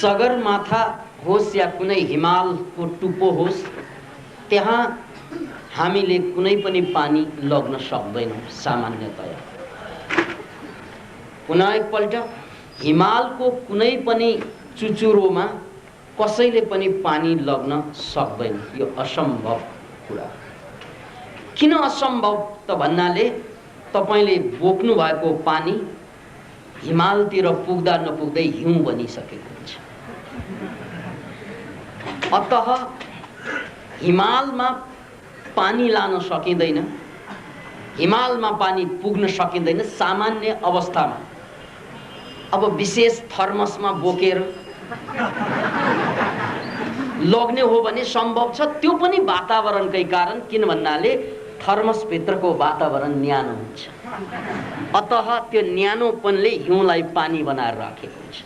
सगरमाथा होस् या कुनै हिमालको टुप्पो होस्, त्यहाँ हामीले कुनै पनि पानी लग्न सक्दैनौँ सामान्यतया। पुनः एकपल्ट, हिमालको कुनै पनि चुचुरोमा कसैले पनि पानी लग्न सक्दैन। यो असम्भव कुरा। किन असम्भव त भन्नाले तपाईले बोक्नु भएको पानी हिमालतिर पुग्दा नपुग्दै हिउँ बनिसकेको हुन्छ। अतः हिमालमा पानी लान सकिँदैन, हिमालमा पानी पुग्न सकिँदैन सामान्य अवस्थामा। अब विशेष थर्मसमा बोकेर लग्ने हो भने सम्भव छ, त्यो पनि वातावरणकै कारण। किन भन्नाले थर्मस भित्रको वातावरण न्यानो हुन्छ, अतः त्यो न्यानोपनले हिउँलाई पानी बनाएर राखेको हुन्छ।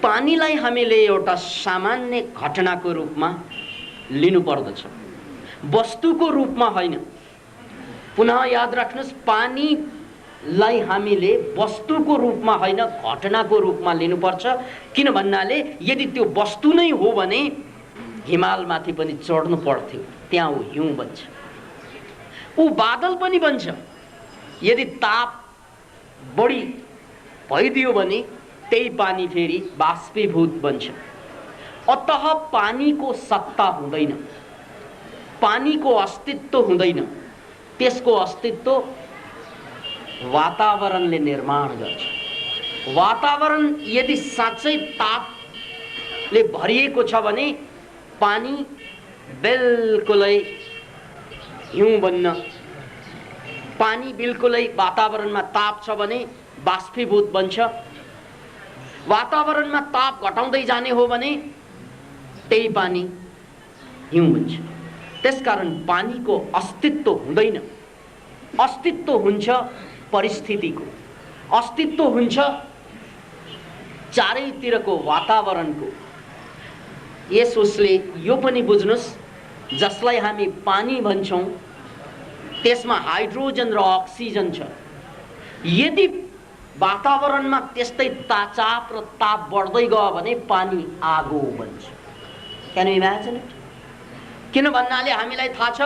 पानीलाई हामीले एउटा सामान्य घटनाको रूपमा लिनु पर्दछ, वस्तुको रूपमा होइन। पुनः याद राख्नुहोस्, पानीलाई हामीले वस्तुको रूपमा होइन, घटनाको रूपमा लिनुपर्छ। किन भन्नाले यदि त्यो वस्तु नै हो भने हिमालमाथि पनि चढ्नु पर्थ्यो, त्यहाँ ऊ हिउँ बन्छ, ऊ बादल पनि बन्छ। यदि ताप बढी भइदियो भने त्यही पानी फेरि बाष्पीभूत बन्छ। अतः पानीको सत्ता हुँदैन, पानीको अस्तित्व हुँदैन। त्यसको अस्तित्व वातावरणले निर्माण गर्छ। वातावरण यदि साँच्चै तापले भरिएको छ भने पानी बिल्कुलै हिउँ बन्न, पानी बिल्कुलै वातावरणमा ताप छ भने बाष्पीभूत बन्छ। वातावरणमा ताप घटाउँदै जाने हो भने त्यही पानी हिउँ बन्छ। त्यसकारण पानीको अस्तित्व हुँदैन, अस्तित्व हुन्छ परिस्थितिको, अस्तित्व हुन्छ चारैतिरको वातावरणको। यस उसले यो पनि बुझ्नुस्, जसलाई हामी पानी भन्छौँ त्यसमा हाइड्रोजन र अक्सिजन छ। यदि वातावरणमा त्यस्तै चाप र ताप बढ्दै गयो भने पानी आगो बन्छ। Can you imagine it? किन भन्नाले हामीलाई थाहा छ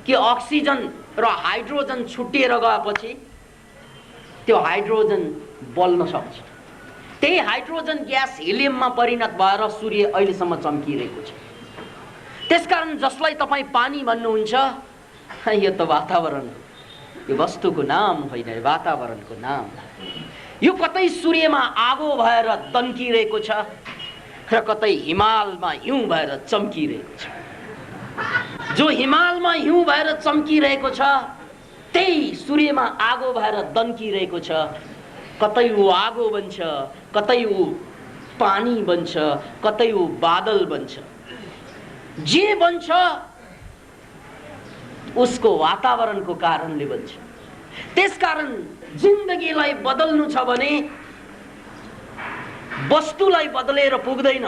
कि अक्सिजन र हाइड्रोजन छुट्टिएर गएपछि त्यो हाइड्रोजन बल्न सक्छ। त्यही हाइड्रोजन ग्यास हिलियममा परिणत भएर सूर्य अहिलेसम्म चम्किरहेको छ। त्यसकारण जसलाई तपाईँ पानी भन्नुहुन्छ, यो त वातावरण हो, यो वस्तुको नाम होइन, वातावरणको नाम। यो कतै सूर्यमा आगो भएर दन्किरहेको छ र कतै हिमालमा हिउँ भएर चम्किरहेको छ। जो हिमालमा हिउँ भएर चम्किरहेको छ त्यही सूर्यमा आगो भएर दन्किरहेको छ। कतै ऊ आगो बन्छ, कतै ऊ पानी बन्छ, कतै ऊ बादल बन्छ। जे बन्छ उसको वातावरणको कारणले बन्छ। त्यसकारण जिन्दगीलाई बदल्नु छ भने वस्तुलाई बदलेर पुग्दैन।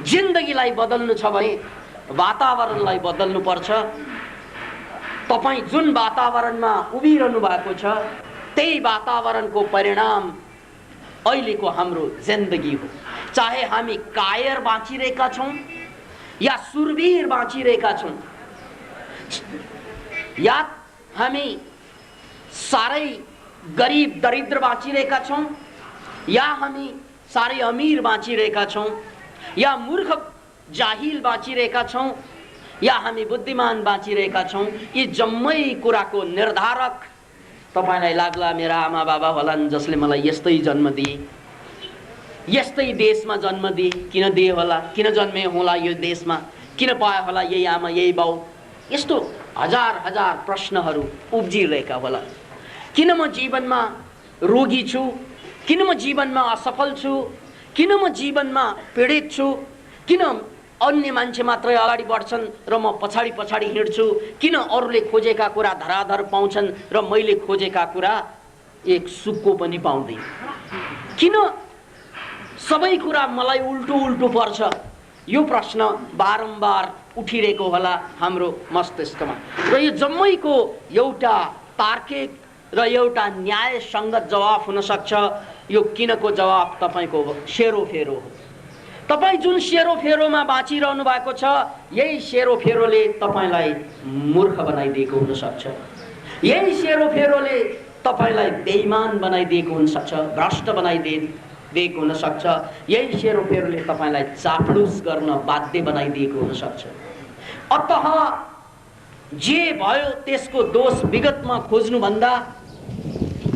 जिन्दगीलाई बदल्नु छ भने वातावरणलाई बदल्नु पर्छ। तपाईँ जुन वातावरणमा उभिरहनु भएको छ त्यही वातावरणको परिणाम अहिलेको हाम्रो जिन्दगी हो। चाहे हामी कायर बाँचिरहेका छौँ या सुरवीर बाँचिरहेका छौँ, या हामी साह्रै गरिब दरिद्र बाँचिरहेका छौँ, या हामी साह्रै अमीर बाँचिरहेका छौँ, या मूर्ख जाहिल बाँचिरहेका छौँ, या हामी बुद्धिमान बाँचिरहेका छौँ, यी जम्मै कुराको निर्धारक तपाईलाई लाग्ला मेरा आमा बाबा होलान् जसले मलाई यस्तै जन्म दिए, यस्तै देशमा जन्म दिए। किन दिए होला, किन जन्मे होला यो देशमा, किन पाए होला यही आमा यही बाउ, यस्तो हजार हजार प्रश्नहरू उब्जिरहेका होला। किन म जीवनमा रोगी छु, किन म जीवनमा असफल छु, किन म जीवनमा पीडित छु, किन अन्य मान्छे मात्रै अगाडि बढ्छन् र म पछाडि पछाडि हिँड्छु, किन अरूले खोजेका कुरा धराधर पाउँछन् र मैले खोजेका कुरा एक सुक्को पनि पाउँदैन, किन सबै कुरा मलाई उल्टो उल्टो पर्छ। यो प्रश्न बारम्बार उठिरहेको होला हाम्रो मस्तिष्कमा र यो जम्मैको एउटा तार्किक र एउटा न्यायसङ्गत जवाफ हुन सक्छ यो किनको जवाब तपाईको सेरोफेरो हो। तपाई जुन सेरोफेरोमा बाँचिरहनु भएको छ, यही सेरोफेरोले तपाईलाई मूर्ख बनाइदिएको हुन सक्छ। यही सेरोफेरोले तपाईलाई बेइमान बनाइदिएको हुन सक्छ, भ्रष्ट बनाइदिएको हुन सक्छ। यही सेरोफेरोले तपाईलाई चाप्लुस गर्न बाध्य बनाइदिएको हुन सक्छ। अतः जे भयो त्यसको दोष विगतमा खोज्नु भन्दा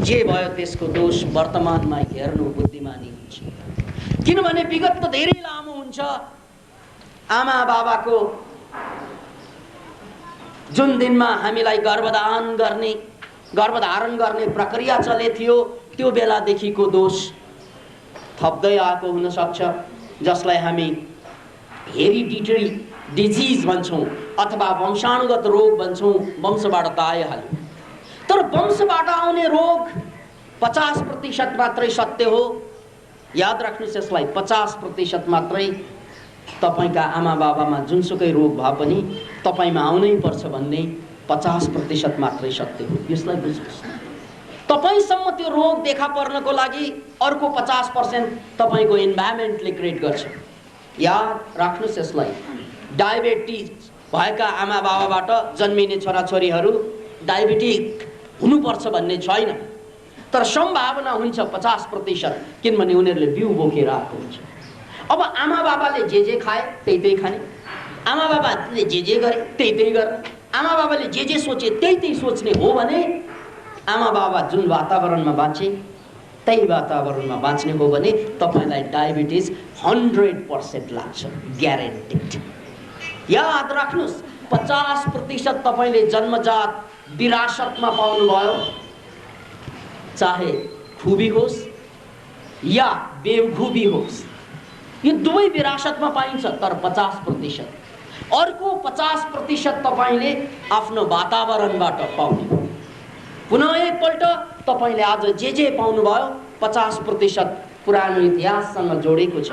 जे भयो त्यसको दोष वर्तमानमा हेर्नु बुद्धिमानी हुन्छ। किनभने विगत त धेरै लामो हुन्छ। आमा बाबाको जुन दिनमा हामीलाई गर्भधारण गर्ने प्रक्रिया चले थियो, त्यो बेलादेखिको दोष थप्दै आएको हुन सक्छ, जसलाई हामी हेरिडिटरी डिजिज भन्छौँ अथवा वंशानुगत रोग भन्छौँ। वंशबाट त आइहाल्यो, तर वंशबाट आउने रोग 50% मात्रै सत्य हो। याद राख्नुहोस् यसलाई, 50% मात्रै। तपाईका आमा बाबामा जुनसुकै रोग भए पनि तपाईमा आउनै पर्छ भन्ने 50% मात्रै सत्य हो। यसलाई बुझ्नुहोस्। तपाईसम्म त्यो रोग देखा पर्नको लागि अर्को 50% तपाईको इन्भाइरोमेन्टले क्रिएट गर्छ। याद राख्नुहोस् यसलाई। डायबिटिज भएका आमा बाबाबाट जन्मिने छोराछोरीहरू डायबिटिक हुनुपर्छ भन्ने छैन, तर सम्भावना हुन्छ 50%, किनभने उनीहरूले बिउ बोकेर आएको हुन्छ। अब आमा बाबाले जे खाए त्यही खाने, आमा बाबाले जे गरे त्यही गर्ने, आमा बाबाले जे सोचे त्यही सोच्ने हो भने आमा बाबा जुन वातावरणमा बाँचे त्यही वातावरणमा बाँच्ने हो भने तपाईलाई डायबिटिज 100% लाग्छ, ग्यारेन्टेड। याद राख्नुहोस्, 50% तपाईले जन्मजात विरासतमा पाउनुभयो, चाहे खुबी होस् या बेवखुबी होस्, यो दुवै विरासतमा पाइन्छ। तर 50%, अर्को 50% तपाईले आफ्नो वातावरणबाट पाउने। पुनः एकपल्ट तपाईले आज जे पाउनुभयो 50% पुरानो इतिहाससँग जोडेको छ,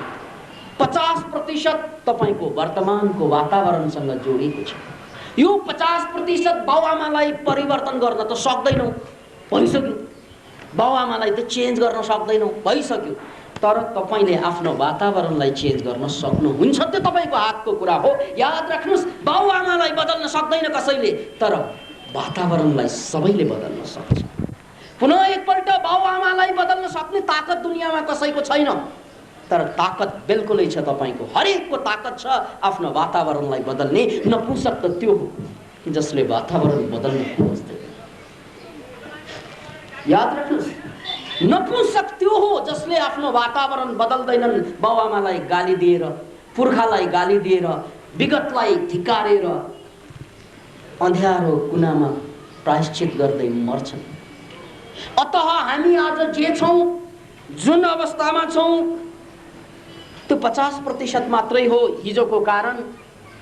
50% तपाईको वर्तमानको वातावरणसँग जोडिएको छ। यो 50% बाउआमालाई परिवर्तन गर्न त सक्दैनौ, भइसक्यो। बाउआमालाई त चेन्ज गर्न सक्दैनौ, भइसक्यो। तर तपाईले आफ्नो वातावरणलाई चेन्ज गर्न सक्नुहुन्छ, त्यो तपाईको हातको कुरा हो। याद राख्नुहोस्, बाउआमालाई बदल्न सक्दैन कसैले, तर वातावरणलाई सबैले बदल्न सक्छ। पुनः एकपल्ट बाउआमालाई बदल्न सक्ने ताकत दुनियाँमा कसैको छैन, तर ताकत बिल्कुलै छ तपाईको। हरेकको ताकत छ आफ्नो वातावरणलाई बदल्ने। नपुंसक त त्यो हो जसले वातावरण बदल्न खोज्दैन। याद राख्नुहोस्, नपुंसक त्यो हो जसले आफ्नो वातावरण बदल्दैनन्। बाउआमालाई गाली दिएर, पुर्खालाई गाली दिएर, विगतलाई धिक्कारेर अँध्यारो कुनामा प्रायश्चित गर्दै मर्छन्। अतः हामी आज जे छौं, जुन अवस्थामा छौं, त्यो 50% मात्रै हो हिजोको कारण।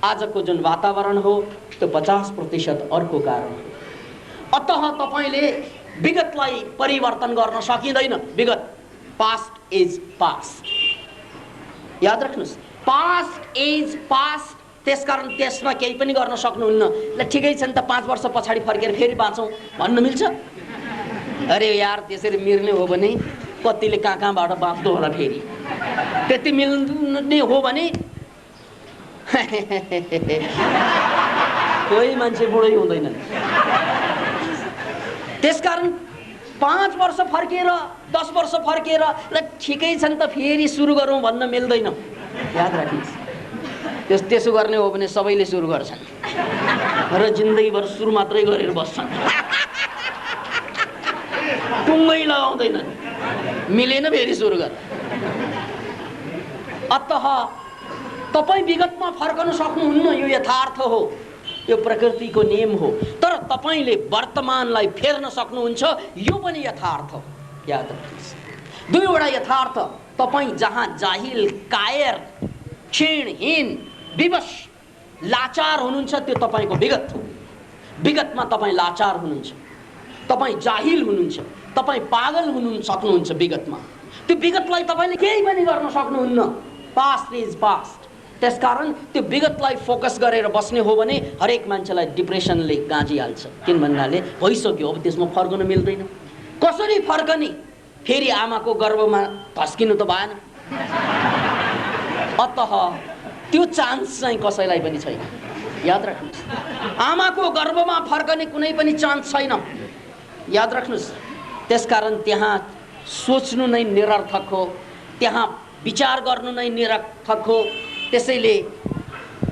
आजको जुन वातावरण हो त्यो 50% अर्को कारण हो। अतः तपाईले विगतलाई परिवर्तन गर्न सकिँदैन। विगत, पास्ट इज पास्ट। याद राख्नुहोस्, पास्ट इज पास्ट। त्यसकारण त्यसमा केही पनि गर्न सक्नुहुन्न। ल ठिकै छ नि त, 5 वर्ष पछाडि फर्केर फेरि बाँचौँ भन्न मिल्छ? अरे यार, त्यसरी मिल्ने हो भने कतिले कहाँबाट बाँच्दो होला फेरि। त्यति मिल्ने हो भने कोही मान्छे बुढै हुँदैनन्। त्यसकारण 5 वर्ष फर्केर, 10 वर्ष फर्केर ल ठिकै छ नि त फेरि सुरु गरौँ भन्न मिल्दैन। याद राख्नुहोस्, त्यसो गर्ने हो भने सबैले सुरु गर्छन् र जिन्दगीभर सुरु मात्रै गरेर बस्छन्, टुङ्गै लगाउँदैनन्। मिलेन फेरि सुरु गर। अतः तपाईँ विगतमा फर्कन सक्नुहुन्न, यो यथार्थ हो, यो प्रकृतिको नियम हो। तर तपाईले वर्तमानलाई फेर्न सक्नुहुन्छ, यो पनि यथार्थ हो। याद राख्नुहोस्, दुईवटा यथार्थ। तपाईँ जहाँ जाहिल, कायर, क्षीणहीन, विवश, लाचार हुनुहुन्छ, त्यो तपाईको विगत हो। विगतमा तपाईँ लाचार हुनुहुन्छ, तपाईँ जाहिल हुनुहुन्छ, तपाईँ पागल हुनु सक्नुहुन्छ विगतमा। त्यो विगतलाई तपाईँले केही पनि गर्न सक्नुहुन्न। Past is past. त्यसकारण त्यो विगतलाई फोकस गरेर बस्ने हो भने हरेक मान्छेलाई डिप्रेसनले गाँजिहाल्छ। किन भन्नाले भइसक्यो, अब त्यसमा फर्कन मिल्दैन। कसरी फर्कने? फेरि आमाको गर्भमा धस्किनु त भएन। अतः त्यो चान्स चाहिँ कसैलाई पनि छैन, याद राख्नुहोस्। आमाको गर्भमा फर्कने कुनै पनि चान्स छैन, याद राख्नुहोस्। त्यसकारण त्यहाँ सोच्नु नै निरर्थक हो, त्यहाँ विचार गर्नु नै निरर्थक हो। त्यसैले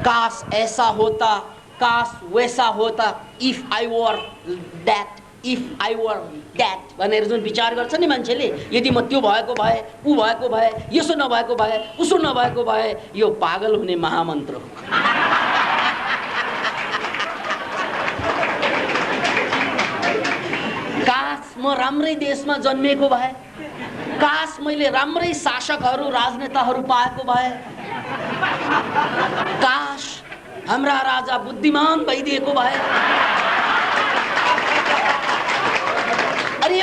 काश ऐसा होता, काश वैसा होता, if I were that, if I were that भनेर जुन विचार गर्छ नि मान्छेले, यदि म त्यो भएको भए, ऊ भएको भए, यसो नभएको भए, उसो नभएको भए, यो पागल हुने महामन्त्र हो। काश म राम्रै देशमा जन्मेको भए, काश मैले राम्रै शासकहरू राजनेताहरू पाएको भए, काश हाम्रा राजा बुद्धिमान भइदिएको भए। अरे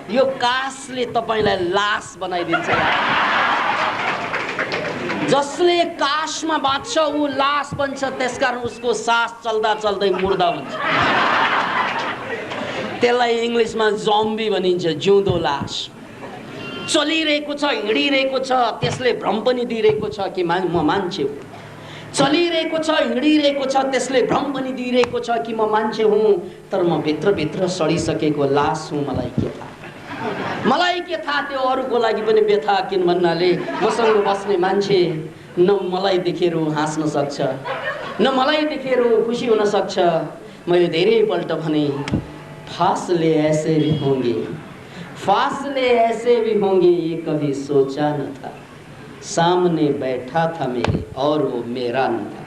यो काशले तपाईलाई लास बनाइदिन्छ। जसले काशमा बाँच्छ ऊ लास बन्छ, त्यसकारण उसको सास चल्दा चल्दै मुर्दा हुन्छ। त्यसलाई इङ्ग्लिसमा जम्बी भनिन्छ, जिउँदो लास। चलिरहेको छ, हिँडिरहेको छ, त्यसले भ्रम पनि दिइरहेको छ कि म मान्छे हो। चलिरहेको छ, हिँडिरहेको छ, त्यसले भ्रम पनि दिइरहेको छ कि म मान्छे हुँ, तर म भित्रभित्र सडिसकेको लास हुँ। मलाई के थाहा, मलाई के थाहा त्यो अरूको लागि पनि व्यथा। किन भन्नाले मसँग बस्ने मान्छे न मलाई देखेर हाँस्न सक्छ, न मलाई देखेर खुसी हुन सक्छ। मैले धेरैपल्ट भने, फासले ऐसे भी होंगे, फासले ऐसे भी होंगे, ये कभी सोचा न था। सामने बैठा था मेरे और वो मेरा न था।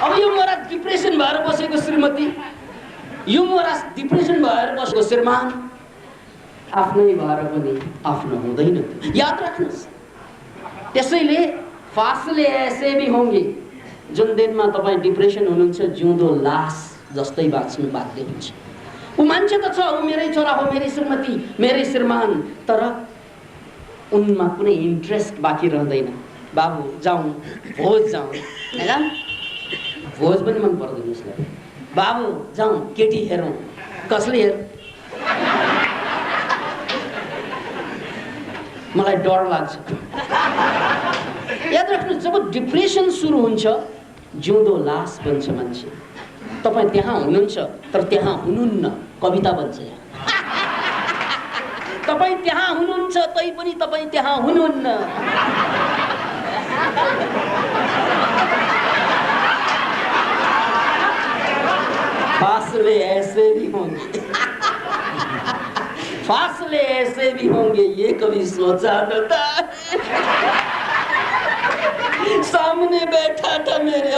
अब यो मोरा डिप्रेसन भएर बसेको श्रीमती, यो मोरा डिप्रेसन भएर बसेको श्रीमान आफ्नै भएर पनि आफ्नो हुँदैन, याद राख्नुहोस्। त्यसैले फासले ऐसे भी होंगे, जुन दिनमा तपाईँ डिप्रेसन हुनुहुन्छ, जिउँदो लास जस्तै बाँच्नु बाध्य हुन्छ। ऊ मान्छे त छ, ऊ मेरै छोरा हो, मेरै श्रीमती, मेरै श्रीमान, तर उनमा कुनै इन्ट्रेस्ट बाँकी रहँदैन। बाबु जाउँ, भोज जाउँ, हैन? भोज पनि मन पर्दैन उसलाई। बाबु जाउँ, केटी हेरौँ, कसले हेर? मलाई डर लाग्छ। याद राख्नु, जब डिप्रेसन सुरु हुन्छ, जिउँदो लास बन्छ मान्छे। तपाईँ त्यहाँ हुनुहुन्छ तर त्यहाँ हुनुहुन्न, कविता बन्छ। तपाईँ त्यहाँ हुनुहुन्छ तै पनि तपाईँ त्यहाँ हुनुहुन्न। फासले ऐसे भी होंगे, फासले ऐसे भी होंगे, ये कभी सोचा न था। सामने बैठा था मेरे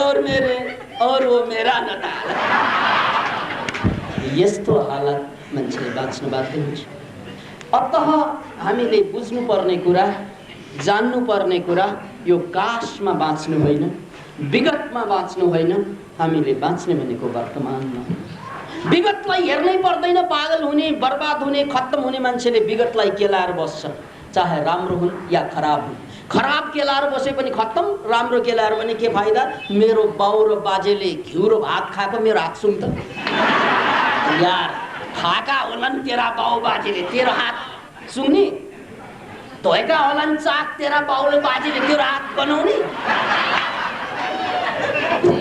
और वो मेरा न था। यस्तो हालत मान्छेले बाँच्नु बाध्य हुन्छ। अतः हामीले बुझ्नुपर्ने कुरा, जान्नुपर्ने कुरा, यो काशमा बाँच्नु होइन, विगतमा बाँच्नु होइन, हामीले बाँच्ने भनेको वर्तमानमा। विगतलाई हेर्नै पर्दैन। पागल हुने, बर्बाद हुने, खत्तम हुने मान्छेले विगतलाई केलाएर बस्छ, चाहे राम्रो हुन् या खराब हुन्। खराब केलाएर बसे पनि खत्तम, राम्रो केलाएर पनि के फाइदा? मेरो बाउ र बाजेले घिउ र भात खाएको मेरो हात सुन त यार, खाएका होलान् तेरा बाउ बाजेले, तेरो हात सुन्ने? धोएका होलान् चाक तेरा बाउले बाजेले, तेरो हात बनाउने?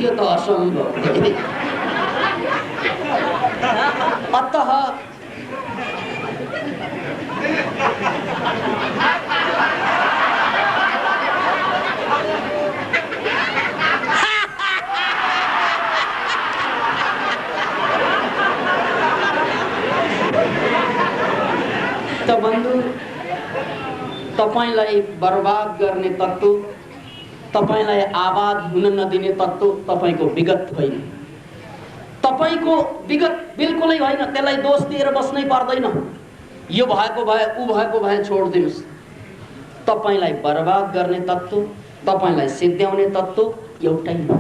यो त असम्भव। अतः त बन्धु, तपाईलाई बर्बाद गर्ने तत्त्व, तपाईलाई आबाद हुन नदिने तत्त्व तपाईको विगत होइन। तपाईको विगत बिल्कुलै होइन, त्यसलाई दोष दिएर बस्नै पर्दैन। यो भएको भए, ऊ भएको भए छोड्दिनुस्। तपाईलाई बर्बाद गर्ने तत्त्व, तपाईलाई सिद्ध्याउने तत्त्व एउटै हो।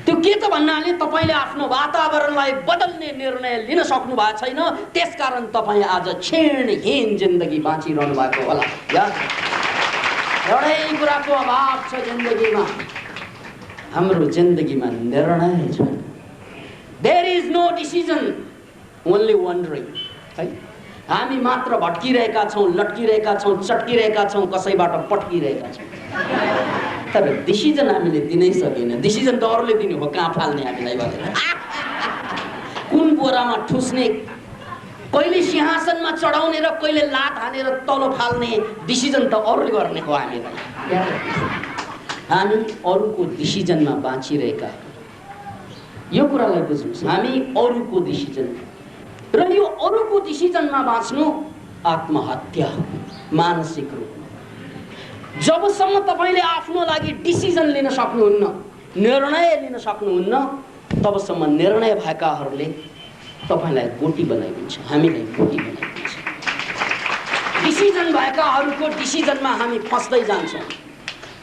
त्यो के त भन्नाले तपाईले आफ्नो वातावरणलाई बदल्ने निर्णय लिन सक्नु भएको छैन, त्यसकारण तपाईँ आज क्षीणहीन जिन्दगी बाँचिरहनु भएको होला। एउटै कुराको अभाव छ जिन्दगीमा, हाम्रो जिन्दगीमा निर्णय छैन। There is no decision, only wondering. है। हामी मात्र भट्किरहेका छौँ, लट्किरहेका छौँ, चट्किरहेका छौँ, कसैबाट पट्किरहेका छौँ। तर डिसिजन हामीले दिनै सकेन। डिसिजन त अरूले दिनु हो, कहाँ फाल्ने हामीलाई भनेर, कुन बोरामा ठुस्ने, कहिले सिंहासनमा चढाउने र कहिले लात हानेर तल फाल्ने डिसिजन त अरूले गर्ने हो हामीलाई। हामी अरूको डिसिजनमा बाँचिरहेका, यो कुरालाई बुझ्नुहोस्। हामी अरूको डिसिजन, र यो अरूको डिसिजनमा बाँच्नु आत्महत्या हो मानसिक रूपमा। जबसम्म तपाईले आफ्नो लागि डिसिजन लिन सक्नुहुन्न, निर्णय लिन सक्नुहुन्न, तबसम्म निर्णय भएकाहरूले तपाईलाई गोटी बनाइदिन्छ, हामीलाई गोटी बनाइदिन्छ। डिसिजन भएकाहरूको डिसिजनमा हामी फस्दै जान्छौँ।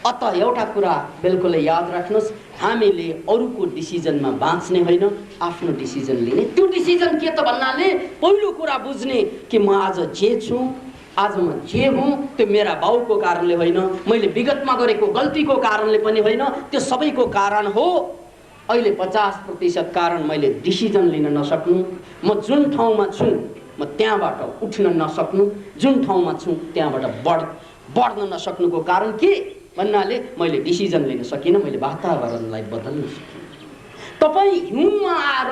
अत एउटा कुरा बिल्कुलै याद राख्नुहोस्, हामीले अरूको डिसिजनमा बाँच्ने होइन, आफ्नो डिसिजन लिने। त्यो डिसिजन के त भन्नाले पहिलो कुरा बुझ्ने कि म आज जे छु, आज म जे हुँ, त्यो मेरा बाउको कारणले होइन, मैले विगतमा गरेको गल्तीको कारणले पनि होइन, त्यो सबैको कारण हो। अहिले 50% कारण मैले डिसिजन लिन नसक्नु, म जुन ठाउँमा छु म त्यहाँबाट उठ्न नसक्नु, जुन ठाउँमा छु त्यहाँबाट बढ्न नसक्नुको कारण के भन्नाले मैले डिसिजन लिन सकिनँ, मैले वातावरणलाई बदल्न सकिनँ। तपाईँ हिउँमा आएर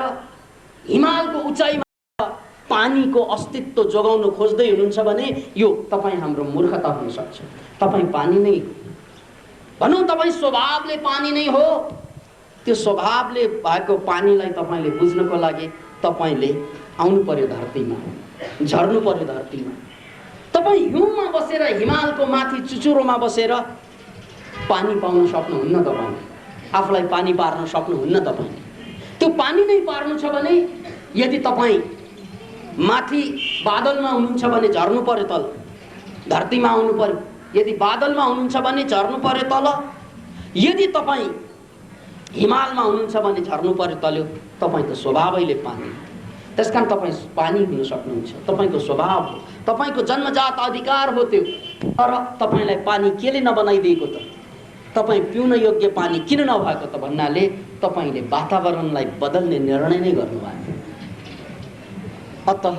हिमालको उचाइमा पानीको अस्तित्व जोगाउन खोज्दै हुनुहुन्छ भने यो तपाईँ हाम्रो मूर्खता हुन सक्छ। तपाईँ पानी नै भनौँ, तपाईँ स्वभावले पानी नै हो। त्यो स्वभावले भएको पानीलाई तपाईँले बुझ्नको लागि तपाईँले आउनु पर्यो धरतीमा, झर्नु पर्यो धरतीमा। तपाईँ हिउँमा बसेर, हिमालको माथि चुचुरोमा बसेर पानी पाउन सक्नुहुन्न, तपाईँ आफूलाई पानी पार्न सक्नुहुन्न। तपाईँ त्यो पानी नै पार्नु छ भने यदि तपाईँ माथि बादलमा हुनुहुन्छ भने झर्नु पर्यो तल, धरतीमा आउनु पर्यो। यदि बादलमा हुनुहुन्छ भने झर्नु पर्यो तल, यदि तपाईँ हिमालमा हुनुहुन्छ भने झर्नु पर्यो तल्यो। तपाईँ त स्वभावैले पानी, त्यसकारण तपाईँ पानी हुन सक्नुहुन्छ, तपाईँको स्वभाव हो, तपाईँको जन्मजात अधिकार हो त्यो। तर तपाईँलाई पानी केले नबनाइदिएको त? तपाईँ पिउन योग्य पानी किन नभएको त भन्नाले तपाईँले वातावरणलाई बदल्ने निर्णय नै गर्नुभएको। अतः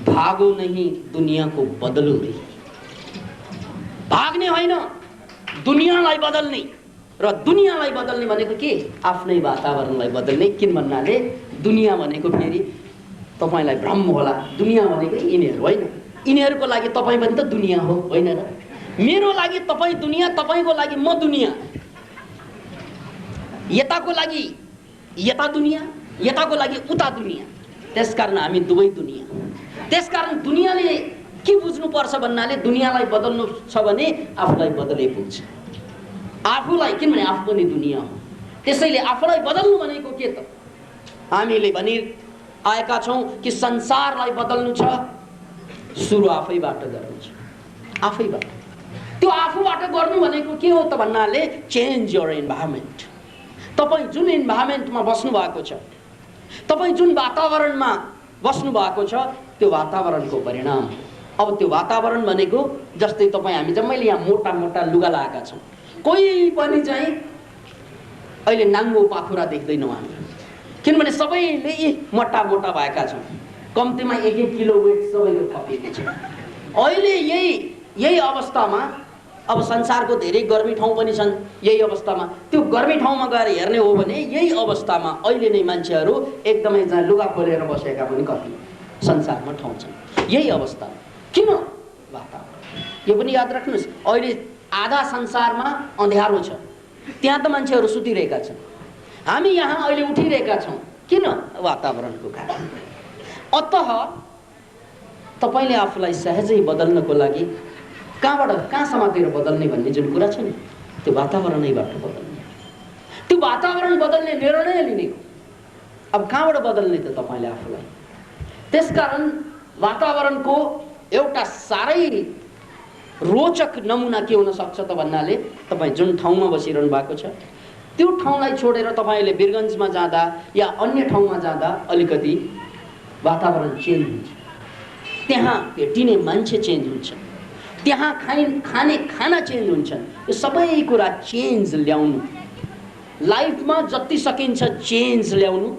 भागो नहीं दुनिया को बदलो रे। भाग्ने होइन, दुनियाँलाई बदल्ने। र दुनियाँलाई बदल्ने भनेको के? आफ्नै वातावरणलाई बदल्ने। किन भन्नाले दुनियाँ भनेको फेरि तपाईलाई भ्रम होला, दुनियाँ भनेको यिनीहरू होइन, यिनीहरूको लागि तपाईँ पनि त दुनियाँ हो, होइन र? मेरो लागि तपाईँ दुनियाँ, तपाईँको लागि म दुनियाँ, यताको लागि यता दुनियाँ, यताको लागि उता दुनियाँ। त्यसकारण हामी दुवै दुनियाँ। त्यसकारण दुनियाँले के बुझ्नुपर्छ भन्नाले दुनियाँलाई बदल्नु छ भने आफूलाई बदले पुग्छ। आफूलाई, किनभने आफू पनि दुनियाँ हो, त्यसैले आफूलाई बदल्नु भनेको के त? हामीले भनि आएका छौँ कि संसारलाई बदल्नु छ, सुरु आफैबाट गर्नु छ, आफैबाट। त्यो आफूबाट गर्नु भनेको के हो त भन्नाले चेन्ज योर इन्भाइरोमेन्ट। तपाईँ जुन इन्भाइरोमेन्टमा बस्नु भएको छ, तपाईँ जुन वातावरणमा बस्नु भएको छ, त्यो वातावरणको परिणाम। अब त्यो वातावरण भनेको जस्तै तपाईँ हामी जम्मैले यहाँ मोटा मोटा लुगा लगाएका छौँ, कोही पनि चाहिँ अहिले नाङ्गो पाखुरा देख्दैनौँ हामी, किनभने सबैले मोटा मोटा भएका छौँ। कम्तीमा 1-1 किलो वेट सबैको थपिएको छ। अहिले यही अवस्थामा अब संसारको धेरै गर्मी ठाउँ पनि छन्। यही अवस्थामा त्यो गर्मी ठाउँमा गएर हेर्ने हो भने यही अवस्थामा अहिले नै मान्छेहरू एकदमै जहाँ लुगा खोलेर बसेका पनि कति संसारमा ठाउँ छन्। यही अवस्था किन? वातावरण। यो पनि याद राख्नुहोस्, अहिले आधा संसारमा अँध्यारो छ, त्यहाँ त मान्छेहरू सुतिरहेका छन्, हामी यहाँ अहिले उठिरहेका छौँ। किन? वातावरणको कारण। अतः तपाईले आफूलाई सहजै बदल्नको लागि कहाँ समातेर बदल्ने भन्ने जुन कुरा छ नि, त्यो वातावरणैबाट बदल्ने, त्यो वातावरण बदल्ने निर्णय लिने। अब कहाँबाट बदल्ने त तपाईले आफूलाई? त्यसकारण वातावरणको एउटा साह्रै रोचक नमुना के हुन सक्छ त भन्नाले तपाईँ जुन ठाउँमा बसिरहनु भएको छ त्यो ठाउँलाई छोडेर तपाईँले वीरगन्जमा जाँदा या अन्य ठाउँमा जाँदा अलिकति वातावरण चेन्ज हुन्छ, त्यहाँ भेटिने मान्छे चेन्ज हुन्छ, त्यहाँ खाने खाना चेन्ज हुन्छन्। यो सबै कुरा चेन्ज ल्याउनु, लाइफमा जति सकिन्छ चेन्ज ल्याउनु,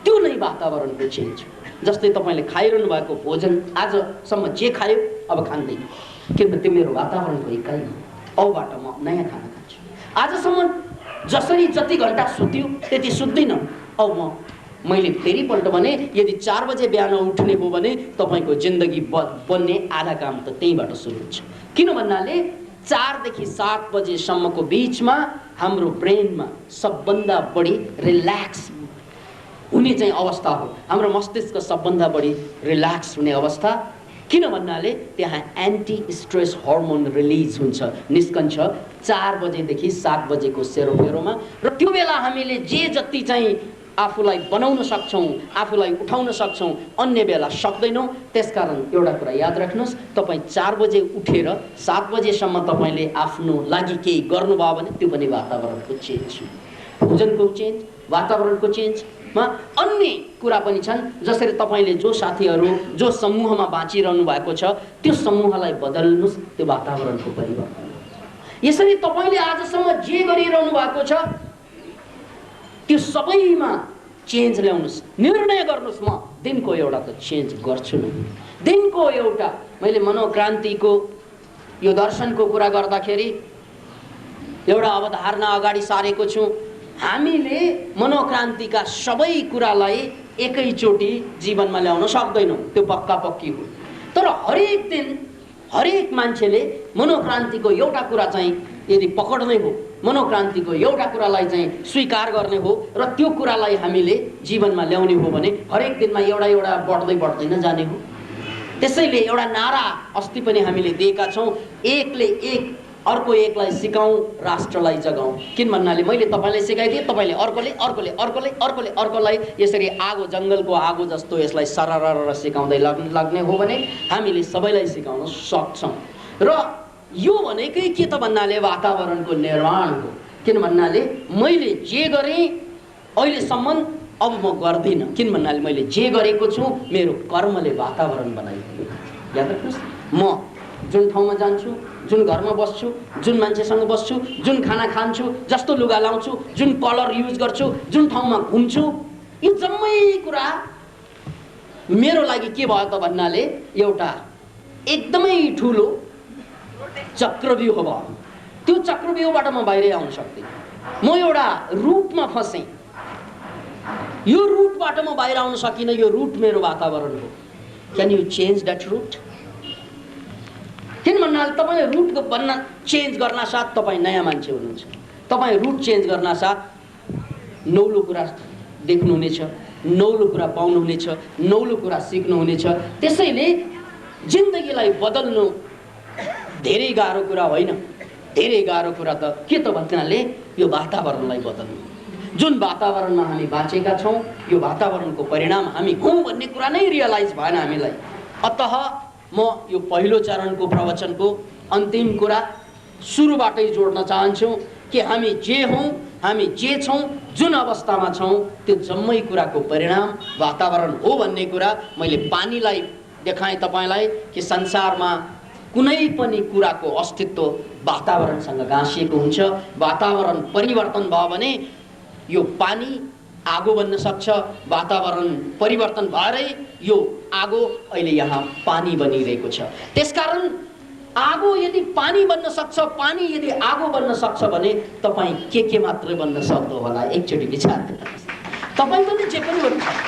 त्यो नै वातावरणको चेन्ज हो। जस्तै तपाईँले खाइरहनु भएको भोजन आजसम्म जे खायो अब खाँदैन, किनभने त्यो मेरो वातावरणको इकाइ हो। अबबाट म नयाँ खाना खान्छु। आजसम्म जसरी जति घन्टा सुत्यो त्यति सुत्दिनँ। अब मैले फेरिपल्ट भने यदि 4 बजे बिहान उठ्ने हो भने तपाईँको जिन्दगी बन्ने आधा काम त त्यहीँबाट सुरु हुन्छ। किन भन्नाले 4 देखि 7 बजेसम्मको बिचमा हाम्रो ब्रेनमा सबभन्दा बढी रिल्याक्स हुने चाहिँ अवस्था हो। हाम्रो मस्तिष्क सबभन्दा बढी रिल्याक्स हुने अवस्था। किन भन्नाले त्यहाँ एन्टी स्ट्रेस हर्मोन रिलिज हुन्छ, निस्कन्छ 4 बजेदेखि 7 बजेको सेरोफेरोमा। र त्यो बेला हामीले जे जति चाहिँ आफूलाई बनाउन सक्छौँ, आफूलाई उठाउन सक्छौँ, अन्य बेला सक्दैनौँ। त्यसकारण एउटा कुरा याद राख्नुहोस्, तपाईँ 4 बजे उठेर 7 बजेसम्म तपाईँले आफ्नो लागि केही गर्नुभयो भने त्यो पनि वातावरणको चेन्ज हो। भोजनको चेन्ज, वातावरणको चेन्जमा अन्य कुरा पनि छन्। जसरी तपाईँले जो साथीहरू जो समूहमा बाँचिरहनु भएको छ त्यो समूहलाई बदल्नुहोस्, त्यो वातावरणको परिवर्तन हो। यसरी तपाईँले आजसम्म जे गरिरहनु भएको छ त्यो सबैमा चेन्ज ल्याउनुहोस्। निर्णय गर्नुहोस्, म दिनको एउटा त चेन्ज गर्छु नै। दिनको एउटा मैले मनोक्रान्तिको यो दर्शनको कुरा गर्दाखेरि एउटा अवधारणा अगाडि सारेको छु। हामीले मनोक्रान्तिका सबै कुरालाई एकैचोटि जीवनमा ल्याउन सक्दैनौँ, त्यो पक्का पक्की हो। तर हरेक दिन हरेक मान्छेले मनोक्रान्तिको एउटा कुरा चाहिँ यदि पकड्ने हो, मनोक्रान्तिको एउटा कुरालाई चाहिँ स्वीकार गर्ने हो र त्यो कुरालाई हामीले जीवनमा ल्याउने हो भने हरेक दिनमा एउटा एउटा बढ्दै बढ्दै जाने हो। त्यसैले एउटा नारा अस्ति पनि हामीले दिएका छौँ, एकले एक अर्को एकलाई सिकाउँ, राष्ट्रलाई जगाउँ। किन भन्नाले मैले तपाईँलाई सिकाइदिएँ, तपाईँले अर्कोले अर्कोले अर्कोले अर्कोले अर्कोलाई यसरी आगो जङ्गलको आगो जस्तो यसलाई सरर सिकाउँदै लाग्ने हो भने हामीले सबैलाई सिकाउन सक्छौँ। र यो भनेकै के त भन्नाले वातावरणको निर्माण हो। किन भन्नाले मैले जे गरेँ अहिलेसम्म अब म गर्दिनँ, किन भन्नाले मैले जे गरेको छु मेरो कर्मले वातावरण बनाइदियो। याद राख्नुहोस्, म जुन ठाउँमा जान्छु, जुन घरमा बस्छु, जुन मान्छेसँग बस्छु, जुन खाना खान्छु, जस्तो लुगा लाउँछु, जुन कलर युज गर्छु, जुन ठाउँमा घुम्छु, यो जम्मै कुरा मेरो लागि के भयो त भन्नाले एउटा एकदमै ठुलो चक्रव्यूह भयो। त्यो चक्रव्यूहबाट म बाहिरै आउन सक्दिनँ। म एउटा रूटमा फसेँ, यो रूटबाट म बाहिर आउन सकिनँ। यो रूट मेरो वातावरण हो। Can you change that route? किन भन्नाले तपाईँले रुट बन्न चेन्ज गर्न साथ तपाईँ नयाँ मान्छे हुनुहुन्छ। तपाईँ रुट चेन्ज गर्न साथ नौलो कुरा देख्नुहुनेछ, नौलो कुरा पाउनुहुनेछ, नौलो कुरा सिक्नुहुनेछ। त्यसैले जिन्दगीलाई बदल्नु धेरै गाह्रो कुरा होइन। धेरै गाह्रो कुरा त के त भन्नाले यो वातावरणलाई बदल्नु। जुन वातावरणमा हामी बाँचेका छौँ यो वातावरणको परिणाम हामी हौँ भन्ने कुरा नै रियलाइज भएन हामीलाई। अतः म यो पहिलो चरणको प्रवचनको अन्तिम कुरा सुरुबाटै जोड्न चाहन्छु कि हामी जे हौँ, हामी जे छौँ, जुन अवस्थामा छौँ त्यो जम्मै कुराको परिणाम वातावरण हो भन्ने कुरा मैले पानीलाई देखाएँ तपाईँलाई कि संसारमा कुनै पनि कुराको अस्तित्व वातावरणसँग गाँसिएको हुन्छ। वातावरण परिवर्तन भयो भने यो पानी आगो बन्न सक्छ। वातावरण परिवर्तन भएरै यो आगो अहिले यहाँ पानी बनिरहेको छ। त्यसकारण आगो यदि पानी बन्न सक्छ, पानी यदि आगो बन्न सक्छ भने तपाईँ के मात्रै बन्न सक्दो होला? एकचोटि विचार गर्नुहोस्। तपाईँ पनि जे पनि गर्नु सक्छ।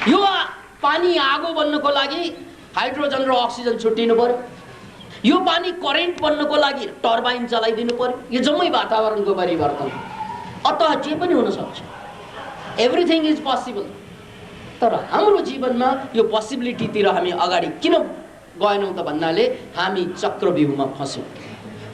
यो पानी आगो बन्नको लागि हाइड्रोजन र अक्सिजन छुट्टिनु पर्यो। यो पानी करेन्ट बन्नको लागि टर्बाइन चलाइदिनु पर्यो। यो जम्मै वातावरणको परिवर्तन। अतः जे पनि हुन सक्छ। Everything is possible. तर हाम्रो जीवनमा यो पोसिबिलिटीतिर हामी अगाडि किन गएनौँ त भन्नाले हामी चक्रव्यूहमा फस्यौँ।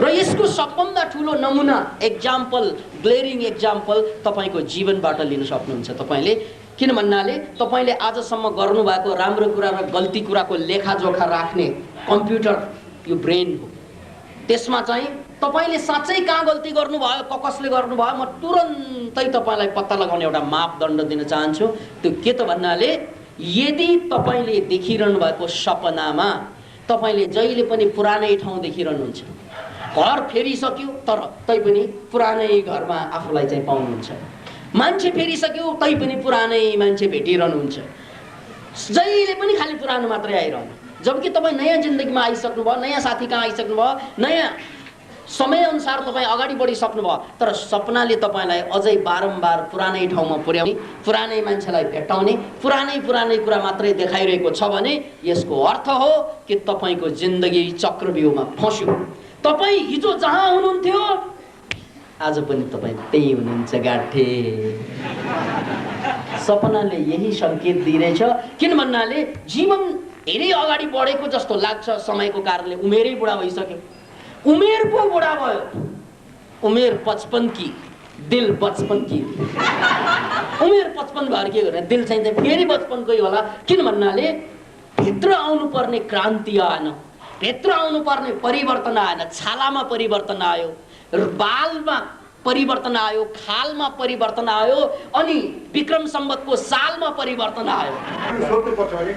र यसको सबभन्दा ठुलो नमुना एक्जाम्पल, ग्लेरिङ एक्जाम्पल तपाईँको जीवनबाट लिन सक्नुहुन्छ तपाईँले। किन भन्नाले तपाईँले आजसम्म गर्नुभएको राम्रो कुरा र गल्ती कुराको लेखाजोखा राख्ने कम्प्युटर यो ब्रेन हो। त्यसमा चाहिँ तपाईँले साँच्चै कहाँ गल्ती गर्नुभयो, कसले गर्नुभयो, म तुरन्तै तपाईँलाई पत्ता लगाउने एउटा मापदण्ड दिन चाहन्छु। त्यो के त भन्नाले यदि तपाईँले देखिरहनु भएको सपनामा तपाईँले जहिले पनि पुरानै ठाउँ देखिरहनुहुन्छ, घर फेरिसक्यो तर तैपनि पुरानै घरमा आफूलाई चाहिँ पाउनुहुन्छ, मान्छे फेरिसक्यो तै पनि पुरानै मान्छे भेटिरहनुहुन्छ, जहिले पनि खालि पुरानो मात्रै आइरहनु। जबकि तपाईँ नयाँ जिन्दगीमा आइसक्नुभयो, नयाँ साथी कहाँ आइसक्नुभयो, नयाँ समयअनुसार तपाईँ अगाडि बढिसक्नुभयो, तर सपनाले तपाईँलाई अझै बारम्बार पुरानै ठाउँमा पुर्याउने, पुरानै मान्छेलाई भेट्टाउने, पुरानै कुरा मात्रै देखाइरहेको छ भने यसको अर्थ हो कि तपाईँको जिन्दगी चक्रव्यूहमा फस्यो। तपाईँ हिजो जहाँ हुनुहुन्थ्यो आज पनि तपाईँ त्यही हुनुहुन्छ गाठे। सपनाले यही सङ्केत दिइरहेछ। किन भन्नाले जीवन धेरै अगाडि बढेको जस्तो लाग्छ, समयको कारणले उमेरै बुढा भइसक्यो। उमेर पो बुढा भयो, उमेर 55 की दिल बचपन की। उमेर 55 भएर के गर्ने, दिल चाहिँ फेरि बचपनकै होला। किन भन्नाले भित्र आउनुपर्ने क्रान्ति आएन, भित्र आउनुपर्ने परिवर्तन आएन। छालामा परिवर्तन आयो, बालमा परिवर्तन आयो, खालमा परिवर्तन आयो, अनि विक्रम सम्वतको सालमा परिवर्तन आयो। सोध्नुपर्छ भने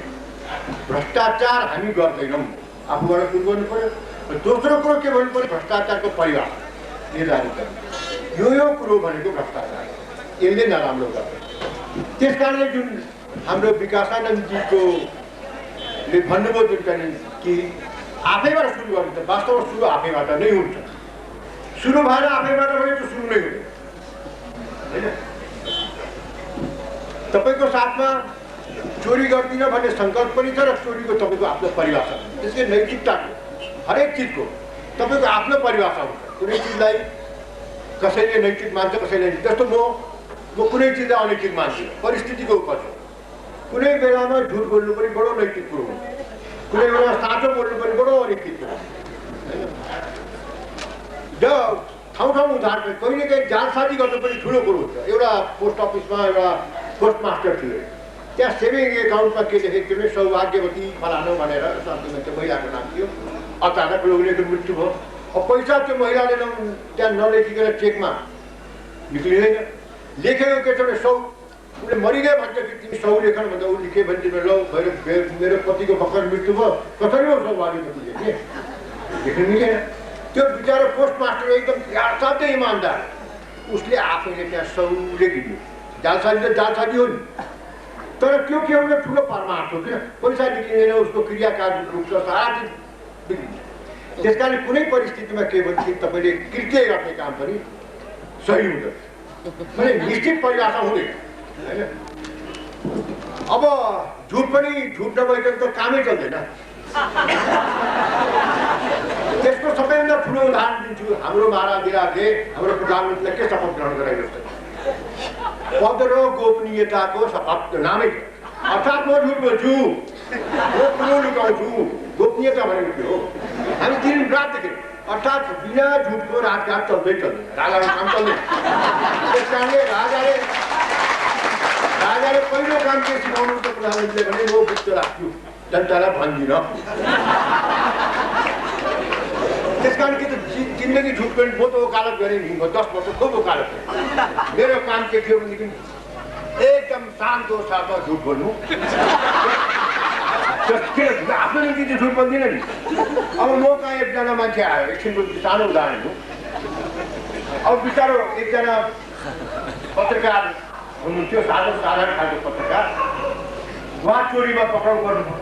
भ्रष्टाचार हामी गर्दैनौँ, आफूबाट सुरु गर्नु पर्यो। दोस्रो कुरो के भन्नु पर्यो, भ्रष्टाचारको परिभाषा निर्धारित गर्नु। यो कुरो भनेको भ्रष्टाचार, यसले नराम्रो गर्छ। त्यस कारणले जुन हाम्रो विकासानन्दजीको भन्नुभयो जुन चाहिँ कि आफैबाट सुरु गर्नु, वास्तवमा सुरु आफैबाट नै हुन्छ। सुरु भएर आफैबाट भने त सुरु नै हुँदैन होइन। तपाईँको साथमा चोरी गर्दिनँ भन्ने सङ्कल्प पनि छ र चोरीको तपाईँको आफ्नो परिभाषा। त्यसले नैतिकताको हरेक चिजको तपाईँको आफ्नो परिभाषा हुन्छ। कुनै चिजलाई कसैले नैतिक मान्छ, कसैले जस्तो म कुनै चिजलाई अनैतिक मान्छु, परिस्थितिको उपज हो। कुनै बेलामा झुट बोल्नु पनि बडो नैतिक कुरो हो, कुनै बेलामा साँचो बोल्नु पनि बडो अनैतिक कुरो हो होइन। ठाउँ उदाहरण कहिलेकाहीँ जालसाजी गर्नु पनि ठुलो कुरो हुन्छ। एउटा पोस्ट अफिसमा एउटा पोस्ट मास्टर थियो, त्यहाँ सेभिङ एकाउन्टमा के लेखेको थियो भने सौभाग्यवती फलानु भनेर त्यो महिलाको नाम थियो। अचानक रोगीको मृत्यु भयो। अब पैसा त्यो महिलाले त्यहाँ नलेखिकन चेकमा निक्लिँदैन। लेखेको के छ भने सौ, उसले मरिगयो भन्छ कि तिमी सौ लेखन भन्दा उसले के भन्छ ल मेरो पतिको भर्खर मृत्यु भयो, कसरी हो सौभाग्यवतीले के लेख्नु मिलेन। त्यो बिचरा पोस्ट मास्टर एकदम साथै इमान्दार, उसले आफैले त्यहाँ सौ लेखिदियो। जालसाजी त जालसाजी हो नि, तर त्यो के एउटा ठुलो परमार्थ हो। किन पैसा निक्लिँदैन, उसको क्रियाकार्य रुख्छ, सारा चिज बिग्रिन्छ। त्यस कारण कुनै परिस्थितिमा के भन्छ तपाईँले कृत्य गर्ने काम पनि सही हुँदैन, মানে निश्चित परिभाषा हुँदैन होइन। अब झुट पनि झुट नभइकन त कामै चल्दैन। त्यसको सबैभन्दा ठुलो उदाहरण दिन्छु। हाम्रो महाराजले हाम्रो प्रधानमन्त्रीलाई के शपथ ग्रहण गराइरहेको छ, पद र गोपनीयताको शपथ नामै छ। अर्थात् म झुट बोल्छु, म कुरो लुकाउँछु, गोपनीयता भनेको के हो। हामी दिन रात देख्यौँ, अर्थात् बिना झुटको राजघाट चल्दै चल्दैन, राजाको काम चल्दैन। त्यस कारणले राजाले पहिलो काम के सिकाउनु त प्रधानमन्त्रीले भने म गुप्त राख्छु, जनतालाई भन्दिनँ। त्यस कारण कि त जिन्दगी झुट गर्ने म त वकालत गरेँ नि, म 10 वर्ष खुब वकालत गरेँ। मेरो काम के थियो भनेदेखि एकदम शान्तो साथ झुट बोल्नु। आफ्नो निम्ति चाहिँ झुट बोल्दिनँ नि। अब म कहाँ एकजना मान्छे आयो, एकछिनको सानो उदाहरण हो। अब बिचारो एकजना पत्रकार हुनुहुन्थ्यो, साधारण खालको पत्रकार, उहाँ चोरीमा पक्राउ गर्नुभयो।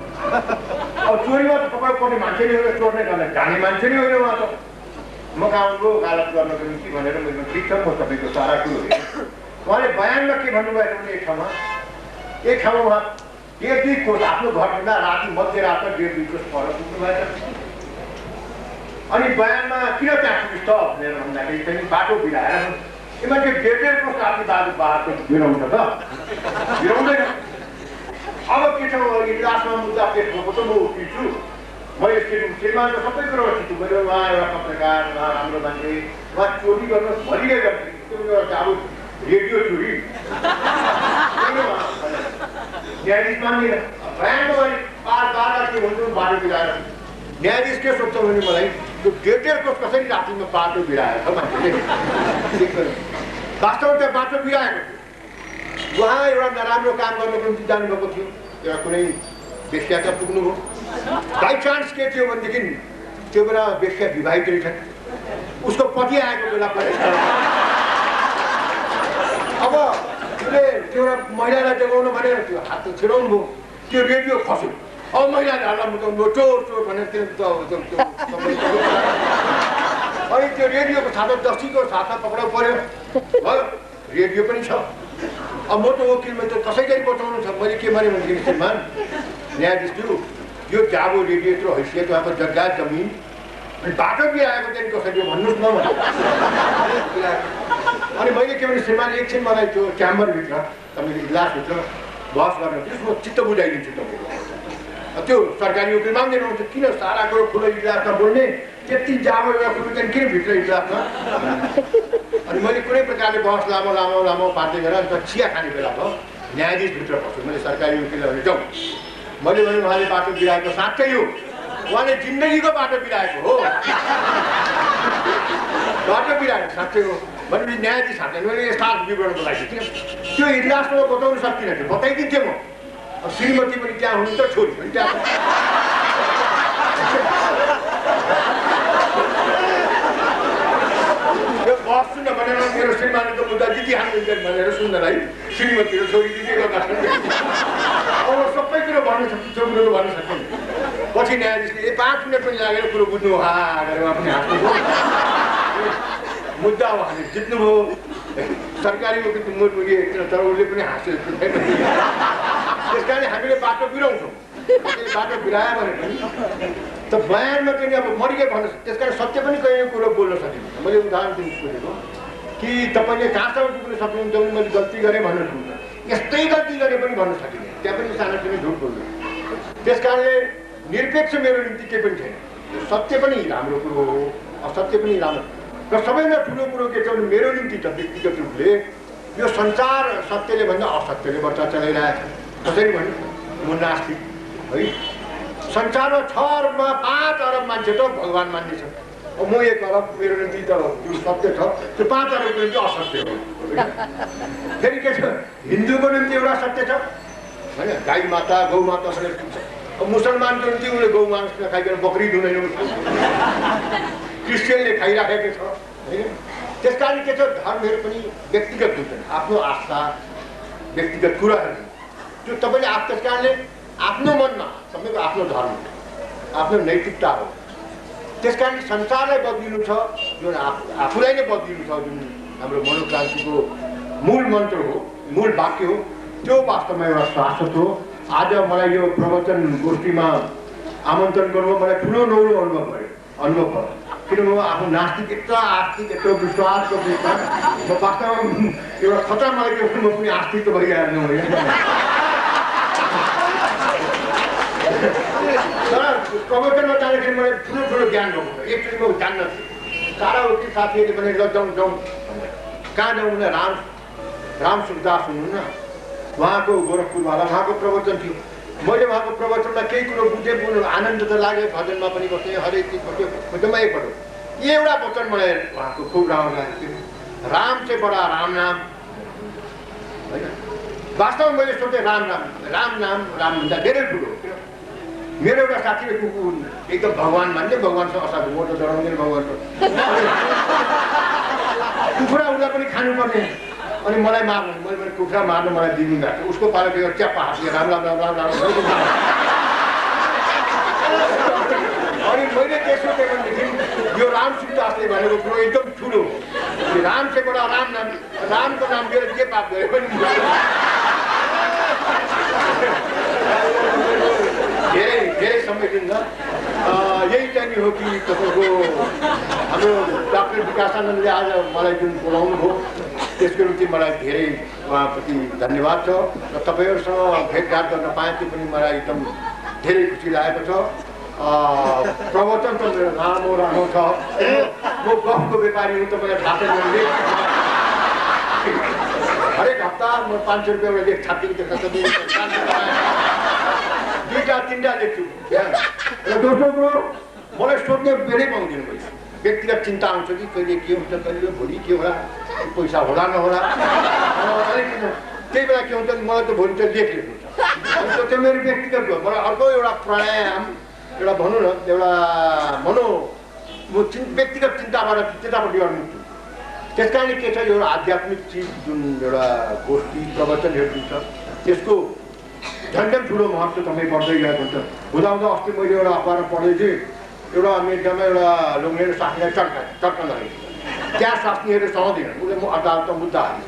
अब चोरीमा त पक्राउ पर्ने मान्छे नै हो, चोर नै गर्न जाने मान्छे नै होइन उहाँ त। म कहाँ आउनु वकालत गर्नको निम्ति भनेर मेरो ठिक छ, म तपाईँको सारा कुरो हेरेँ। उहाँले बयानमा के भन्नुभयो भने एक ठाउँमा उहाँ 1-2 कोस आफ्नो घरभन्दा राति मध्यरात 1-2 कोस पर पुग्नु भएछ। अनि बयानमा किन त्यहाँ पुगिस् त भनेर भन्दाखेरि चाहिँ बाटो बिराएर यो मान्छे 1.5 कोस राति बाटो बिराउँछ त, बिराउँदैन। अब के छ, इतिहासमा मुद्दा पेश भएको त म उठिन्छु। म श्रीमान त सबै कुरो उठिन्छु। मेरो उहाँ एउटा पत्रकार, उहाँ राम्रो मान्छे, उहाँ चोरी गर्न भरिँदै गर्छ। अब रेडियो चोरी न्यायाधीश मान्दिनँ। बयानको भने बार के हुन्छ बाटो बिराएर। न्यायाधीश के सोध्छ भने मलाई त्यो 1.5 कोस कसरी रातिमा बाटो बिराएर छ मान्छेले। वास्तवमा त्यहाँ बाटो बिराएको थियो। उहाँ एउटा नराम्रो काम गर्नको निम्ति जानुभएको थियो, एउटा कुनै वेश्याका पुग्नुभयो। बाई चान्स के थियो भनेदेखि त्यो बेला वेश्या विवाहित रहेछन्, उसको पति आएको बेला पनि अब जब उसले त्यो एउटा महिलालाई देखाउनु भनेर त्यो हात छिराउनु भयो त्यो रेडियो खस्यो अब महिलाले हल्ला मुटाउनु चोर चोर भनेर अनि त्यो रेडियोको छाता दस्तीको छाता पक्राउ पर्यो भयो रेडियो पनि छ अब म त वकिलमा त कसै गरी बचाउनु छ मैले के भने भनेदेखि श्रीमान न्यायाधीशज्यू यो जाबो रेडियो यत्रो हैसियत भएको जग्गा जमिन अनि बाटो बिराएको चाहिँ कसरी भन्नुहोस् न अनि मैले के भने श्रीमान एकछिन मलाई त्यो च्याम्बरभित्र तपाईँले इजलासभित्र बहस गर्न त्यसमा चित्त बुझाइदिन्छु तपाईँको त्यो सरकारी वकिल मान्दैनुहुन्छ किन सारा कुरो ठुलो इजलासमा बोल्ने त्यति जाबो एउटा कुरो चाहिँ किन भित्र इजलासमा अनि मैले कुनै प्रकारले बहस लामो लामो लामो पार्दै गरेर अन्त चिया खाने बेला भयो न्यायाधीशभित्र पस्छु मैले सरकारी वकिललाई भने जाउँ मैले भने उहाँले बाटो बिराएको साँच्चै हो उहाँले जिन्दगीको बाटो बिराएको हो बाटो बिराएको साँच्चै हो भनेपछि न्यायाधीश हातले मैले यस्ता विवरण बोलाएको थिएँ त्यो इजलासमा बताउन सक्दिनँ थियो बताइदिन्थेँ म श्रीमती पनि त्यहाँ हुनुहुन्छ छोरी पनि त्यहाँ बस सुन्न भनेर मेरो श्रीमानले त मुद्दा जितिहाल्नुहुन्छ भनेर सुन्नलाई श्रीमती र छोरी दिदी गर्दा अब सबै कुरो भन्न सक्छ जो कुरो भन्न सक्दैन पछि न्यायाधीशले 5 मिनट पनि लागेर कुरो बुझ्नु हा गरेर पनि हाँस्नु मुद्दा उहाँले जित्नुभयो सरकारी वकिल मुर्मुरी तर उसले पनि हाँस्यो त्यस कारण हामीले बाटो बिराउँछौँ बाटो बिरायो भने पनि त बयानमा चाहिँ अब मरिकै भन्न त्यस कारण सत्य पनि कहिले कुरो बोल्न सकिन्छ मैले उदाहरण दिनु खोजेको कि तपाईँले कहाँसम्म पुग्न सक्नुहुन्छ भने मैले गल्ती गरेँ भन्नु सक्नुहुन्छ यस्तै गल्ती गरेँ पनि भन्न सकिने त्यहाँ पनि सानोतिनो झुट बोल्नु त्यस कारणले निरपेक्ष मेरो निम्ति केही पनि छैन सत्य पनि राम्रो कुरो हो असत्य पनि राम्रो र सबैभन्दा ठुलो कुरो के छ भने मेरो निम्ति त व्यक्तिगत रूपले यो संसार सत्यले भन्दा असत्यले बच्चा चलाइरहेको छ कसरी भन्नु म नास्तिक है संसारमा 6 अरबमा 5 अरब मान्छे त भगवान् मान्ने छ म 1 अरब मेरो निम्ति त सत्य छ त्यो 5 अरबको निम्ति असत्य हो फेरि के छ हिन्दूको निम्ति एउटा सत्य छ होइन गाई माता गौ माता भनेर अब मुसलमानको निम्ति उसले गौ मांस नखाइकन बकरी धुँदैन क्रिस्चियनले खाइराखेको छ होइन त्यस कारण के छ धर्महरू पनि व्यक्तिगत हुन्छन् आफ्नो आस्था व्यक्तिगत कुराहरू त्यो तपाईँले त्यस कारणले आफ्नो मनमा तपाईँको आफ्नो धर्म आफ्नो नैतिकता हो त्यस कारण संसारलाई बदलिनु छ जुन आफूलाई नै बदलिनु छ जुन हाम्रो मनोक्रान्तिको मूल मन्त्र हो मूल वाक्य हो त्यो वास्तवमा एउटा शाश्वत हो आज मलाई यो प्रवचन गोष्ठीमा आमन्त्रण गर्नु मलाई ठुलो नौलो अनुभव भयो किनभने आफ्नो नास्तिक यत्रो आस्तिक यत्रो विश्वासको बिचमा म वास्तवमा एउटा खतरा मलाई के म पनि आस्तिक त भइहाल्नु होइन तर प्रवचनमा जाँदाखेरि मलाई ठुलो ज्ञान भएको एकचोटि म जान्न सारा वकिल साथीहरूले भने जाउँ कहाँ जाउँ भने राम सुखदास हुनुहुन्न उहाँको गोरखपुरवाला उहाँको प्रवचन थियो मैले उहाँको प्रवचनमा केही कुरो बुझेँ आनन्द त लाग्यो भजनमा पनि बस्थेँ हरेक चिज बस्थ्यो एकदमै एकपल्ट एउटा वचन मलाई उहाँको खुब राम्रो लागेको थियो राम चाहिँ बडा राम नाम होइन वास्तवमा मैले सोचेँ राम भन्दा धेरै ठुलो मेरो एउटा साथीले कुकुर एकदम भगवान् मान्ने भगवान्सँग असाध्य म त डराउँदैन भगवान्को कुखुरा उसलाई पनि खानुपर्ने अनि मलाई मार्नु मैले पनि कुखुरा मार्नु मलाई दिनु भएको उसको पालो त्यो च्याप्पा हातले राम अनि मैले के सोचेँ भनेदेखि यो राम सुखदासले भनेको कुरो एकदम ठुलो हो राम चाहिँ बडा रामको नाम लिएर के पाप गरे पनि धेरै समय दिन्छ यही चाहिँ हो कि तपाईँको हाम्रो डाक्टर विकासानन्दले आज मलाई जुन बोलाउनु भयो त्यसको निम्ति मलाई धेरै उहाँप्रति धन्यवाद छ र तपाईँहरूसँग भेटघाट गर्न पाएँ त्यो पनि मलाई एकदम धेरै खुसी लागेको छ प्रवचन त मेरो राम्रो छ म गफको व्यापारी हुँ तपाईँलाई थाहा छैन हरेक हप्ता म 500 रुपियाँ एउटा लेख छापिदिनु दुईटा तिनवटा लेख्छु र दोस्रो कुरो मलाई सोध्ने बेरै पाउँदिनँ मैले व्यक्तिगत चिन्ता आउँछ कि कहिले के हुन्छ कहिले भोलि के होला पैसा होला नहोला अलिक त्यही बेला के हुन्छ मलाई त भोलि त लेख लेख्नु छ त्यो मेरो व्यक्तिगत हो मलाई अर्को एउटा प्राणायाम एउटा भनौँ न एउटा म व्यक्तिगत चिन्ताबाट त्यतापट्टि गर्नु त्यस कारणले के छ एउटा आध्यात्मिक चिज जुन एउटा गोष्ठी प्रवचनहरू जुन छ त्यसको झन्डै ठुलो महत्त्व तपाईँ बढ्दै गएको हुन्छ। हुँदाहुँदा अस्ति मैले एउटा अखबारमा पढ्दै थिएँ, एउटा अमेरिकामा एउटा लोग्ने साथीलाई चट्का लगाएको त्यहाँ स्वास्नीहरू सहँदैनन्। उसले म अदालतमा मुद्दा हालेँ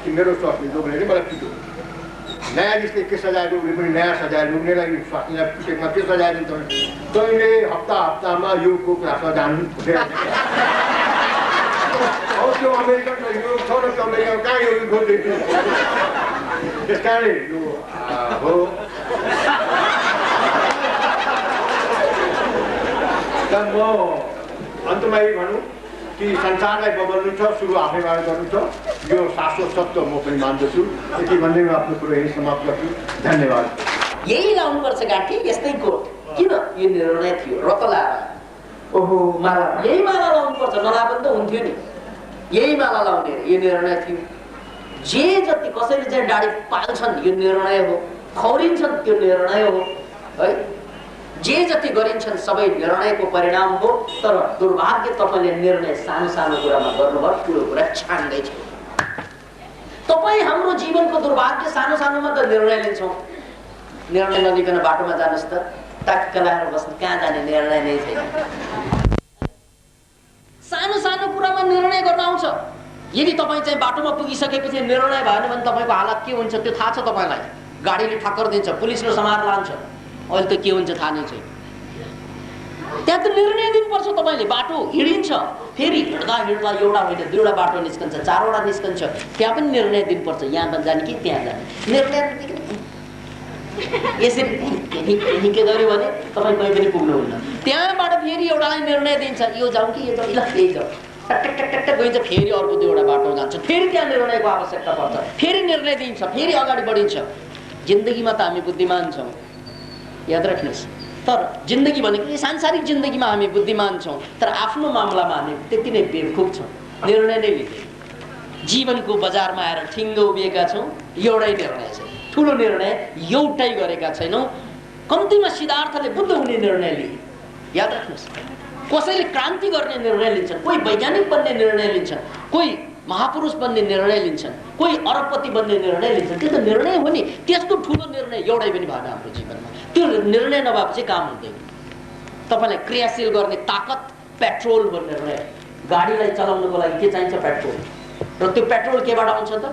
कि मेरो स्वास्नी लोग्नेले मलाई पिट्यो। न्यायाधीशले के सजाय दियो, उसले पनि नयाँ सजाय लोग्नेलाई स्वास्नीलाई पिटेकोमा के सजाय दिन्छ भने तैँले हप्तामा यो कोक राख्न जानु त्यो अमेरिकन यो छ न त्यो अमेरिका कहाँ यो बोल्दैछु। त्यस कारणले यो हो म अन्तमा यही भनौँ कि संसारलाई बदल्नु छ, सुरु आफैबाट गर्नु छ, यो शाश्वत सत्य म पनि मान्दछु। यति भन्दै म आफ्नो कुरो यही समाप्त गर्छु। धन्यवाद। यही लाउनुपर्छ गाठी, यस्तैको किन यो निर्णय थियो र त लाएर ओहो माला, यही माला लाउनुपर्छ, नला पनि त हुन्थ्यो नि। यही माला लाउने यो निर्णय थियो। जे जति कसैले चाहिँ डाडी पाल्छन् यो निर्णय हो, खौरिन्छन् त्यो निर्णय हो है। जे जति गरिन्छन् सबै निर्णयको परिणाम हो। तर दुर्भाग्य तपाईँले निर्णय सानो सानो कुरामा गर्नुभयो, ठुलो कुरा छान्दैछ। तपाईँ हाम्रो जीवनको दुर्भाग्य सानो सानोमा त निर्णय लिन्छौँ। निर्णय नलिकन बाटोमा जानुहोस् त, टक्क लगाएर बस्नु, कहाँ जाने निर्णय नै छैन। सानो सानो कुरामा निर्णय गर्न आउँछ। यदि तपाईँ चाहिँ बाटोमा पुगिसकेपछि निर्णय भएन भने तपाईँको हालत के हुन्छ त्यो थाहा छ तपाईँलाई। गाडीले ठक्कर दिन्छ, पुलिसले समाएर लान्छ, अहिले त के हुन्छ थाहा नै छैन। त्यहाँ त निर्णय दिनुपर्छ तपाईँले। बाटो हिँडिन्छ, फेरि हिँड्दा हिँड्दा एउटा होइन दुईवटा बाटो निस्कन्छ, चारवटा निस्कन्छ, त्यहाँ पनि निर्णय दिनुपर्छ। यहाँ जाने कि त्यहाँ जाने निर्णय यसरी के गर्यो भने तपाईँ कहीँ पनि पुग्नुहुन्न। त्यहाँबाट फेरि एउटालाई निर्णय दिन्छ, यो जाउँ कि यो जाउँ, यही जाउँ, टक गइन्छ, फेरि अर्को दुईवटा बाटो जान्छ, फेरि त्यहाँ निर्णयको आवश्यकता पर्छ, फेरि निर्णय दिन्छ, फेरि अगाडि बढिन्छ। जिन्दगीमा त हामी बुद्धिमान छौँ, याद राख्नुहोस्। तर जिन्दगी भनेको सांसारिक जिन्दगीमा हामी बुद्धिमान छौँ, तर आफ्नो मामलामा हामी त्यति नै बेवकुफ छौँ। निर्णय नै लिँदैन। जीवनको बजारमा आएर ठिङ्ग उभिएका छौँ, एउटै निर्णय छ, ठुलो निर्णय एउटै गरेका छैनौँ। कम्तीमा सिद्धार्थले बुद्ध हुने निर्णय लिए, याद राख्नुहोस्। कसैले क्रान्ति गर्ने निर्णय लिन्छन्, कोही वैज्ञानिक बन्ने निर्णय लिन्छन्, कोही महापुरुष बन्ने निर्णय लिन्छन्, कोही अरबपति बन्ने निर्णय लिन्छन्। त्यो त निर्णय हो नि। त्यस्तो ठुलो निर्णय एउटै पनि भएन हाम्रो जीवनमा। त्यो निर्णय नभएपछि काम हुँदैन। तपाईँलाई क्रियाशील गर्ने ताकत पेट्रोल हो निर्णय। गाडीलाई चलाउनको लागि के चाहिन्छ? पेट्रोल। र त्यो पेट्रोल केबाट आउँछ त?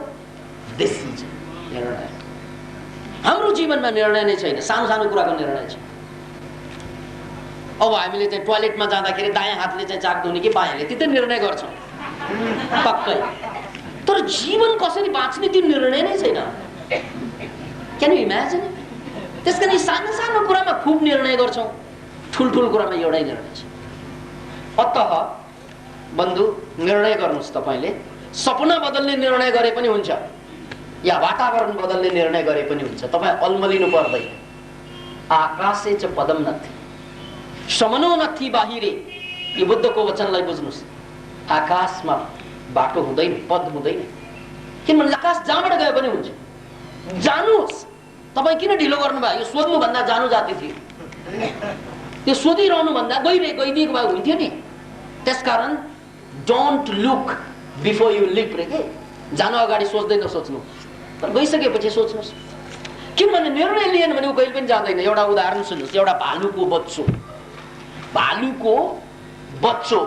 देशी निर्णय। हाम्रो जीवनमा निर्णय नै छैन, सानो सानो कुराको निर्णय छ। अब हामीले चाहिँ टोयलेटमा जाँदाखेरि दायाँ हातले चाहिँ चाक धुने कि बायाँले, त्यो निर्णय गर्छौँ पक्कै। तर जीवन कसरी बाँच्ने त्यो निर्णय नै छैन। Can you imagine? त्यस कारण सानो सानो कुरामा खुब निर्णय गर्छौँ, ठुल्ठुलो कुरामा एउटै निर्णय छ। अतः बन्धु, निर्णय गर्नुहोस्। तपाईँले सपना बदल्ने निर्णय गरे पनि हुन्छ, या वातावरण बदल्ने निर्णय गरे पनि हुन्छ। तपाईँ अल्मलिनु पर्दैन। आकाशे च पदम नथि समनो नथि बाहिरे, यो बुद्धको वचनलाई बुझ्नुहोस्। आकाशमा बाटो हुँदैन, पद हुँदैन। किनभने आकाश जहाँबाट गए पनि हुन्छ। जानुहोस्। तपाईँ किन ढिलो गर्नुभयो? यो सोध्नुभन्दा जानु जाति थियो। त्यो सोधिरहनुभन्दा गइदिएको भए हुन्थ्यो नि। त्यसकारण don't look before you lip रे। के जानु अगाडि सोच्दै नसोच्नु, तर गइसकेपछि सोच्नुहोस्। किनभने निर्णय लिएन भने ऊ कहिले पनि जाँदैन। एउटा उदाहरण सुन्नुहोस्। एउटा भालुको बच्चो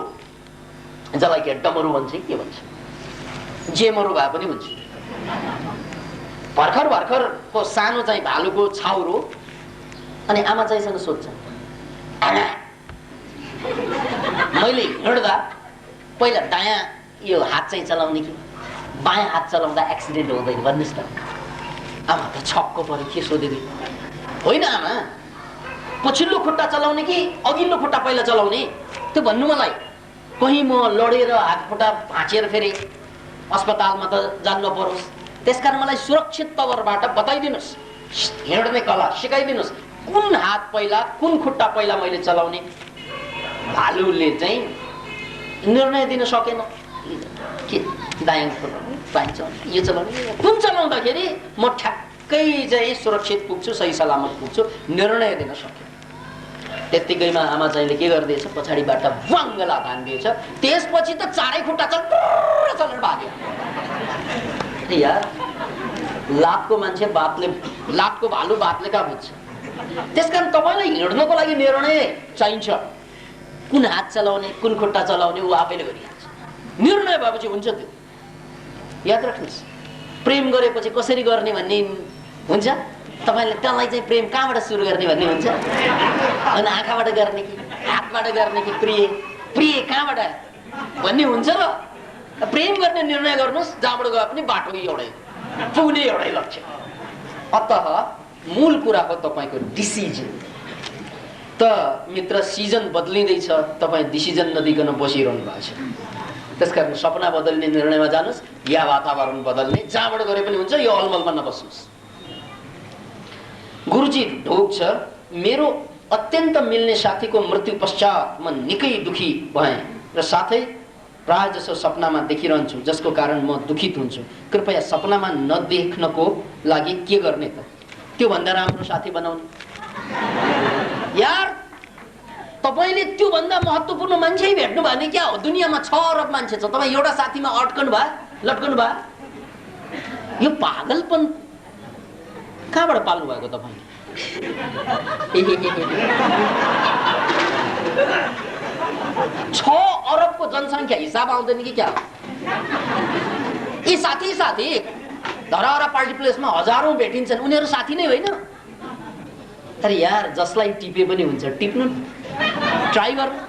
जसलाई के डमरू भन्छ के भन्छ, जेमरू भए पनि हुन्छ। भर्खरको सानो चाहिँ भालुको छाउरो, अनि आमा चाहिँसँग सोध्छ, आमा मैले हिँड्दा पहिला दायाँ यो हात चाहिँ चलाउने कि बायाँ हात चलाउँदा एक्सिडेन्ट हुँदैन भन्नुहोस् त। आमा त छक्क पऱ्यो, के सोधिदियो? होइन आमा, पछिल्लो खुट्टा चलाउने कि अघिल्लो खुट्टा पहिला चलाउने, त्यो भन्नु मलाई। कहीँ म लडेर हात खुट्टा भाँचेर फेरि अस्पतालमा त जान नपरोस्। त्यसकारण मलाई सुरक्षित तवरबाट बताइदिनुहोस्, हिँड्ने कला सिकाइदिनुहोस्। कुन हात पहिला, कुन खुट्टा पहिला मैले चलाउने? भालुले चाहिँ निर्णय दिन सकेन। के दायाँ खुट्टा पाइन्छ, यो चलाउने, कुन चलाउँदाखेरि म ठ्याक्कै चाहिँ सुरक्षित पुग्छु, सही सलामत पुग्छु, निर्णय दिन सकेन। त्यतिकैमा आमा चाहिँले के गर्दैछ, पछाडिबाट वाङ्ग लात हान्दिएछ। त्यसपछि त चारै खुट्टा चलेर भाग्यो। यार लातको मान्छे बातले, लातको भालु बातले कहाँ बुझ्छ? त्यसकारण तपाईँलाई हिँड्नको लागि निर्णय चाहिन्छ। कुन हात चलाउने, कुन खुट्टा चलाउने ऊ आफैले गरिहाल्छ। निर्णय भएपछि हुन्छ त्यो। याद राख्नुहोस्, प्रेम गरेपछि कसरी गर्ने भन्ने हुन्छ। तपाईँले त्यसलाई चाहिँ प्रेम कहाँबाट सुरु गर्ने भन्ने हुन्छ। अनि आँखाबाट गर्ने कि हातबाट गर्ने कि प्रिय प्रिय कहाँबाट भन्ने हुन्छ। र प्रेम गर्ने निर्णय गर्नुहोस्, जहाँबाट गए पनि बाटो एउटै, पुग्ने एउटै लक्ष्य। अतः मूल कुरा हो तपाईँको डिसिजन। त मित्र सिजन बदलिँदैछ, तपाईँ डिसिजन नदिकन बसिरहनु भएको छ। त्यसकारण सपना बदल्ने निर्णयमा जानुहोस् या वातावरण बदल्ने, जहाँबाट गरे पनि हुन्छ। यो अलमलमा नबस्नुहोस्। गुरुजी ढोक छ, मेरो अत्यन्त मिल्ने साथीको मृत्यु पश्चात म निकै दुखी भएँ र साथै प्राय जसो सपनामा देखिरहन्छु, जसको कारण म दुखित हुन्छु। कृपया सपनामा नदेख्नको लागि के गर्ने त? त्योभन्दा राम्रो साथी बनाउनु। यार तपाईँले त्योभन्दा महत्त्वपूर्ण मान्छे भेट्नु भने क्या हो? दुनियाँमा 6 अरब मान्छे छ, तपाईँ एउटा साथीमा अड्कनु भयो, लट्कनु भयो। यो पागलपन कहाँबाट पाल्नु भएको तपाईँले? 6 अरबको जनसङ्ख्या हिसाब आउँदैन कि क्या? यी साथी धराहरा पार्टी प्लेसमा हजारौं भेटिन्छन्, उनीहरू साथी नै होइन। तर यार जसलाई टिपे पनि हुन्छ, टिप्नु, ट्राई गर्नु।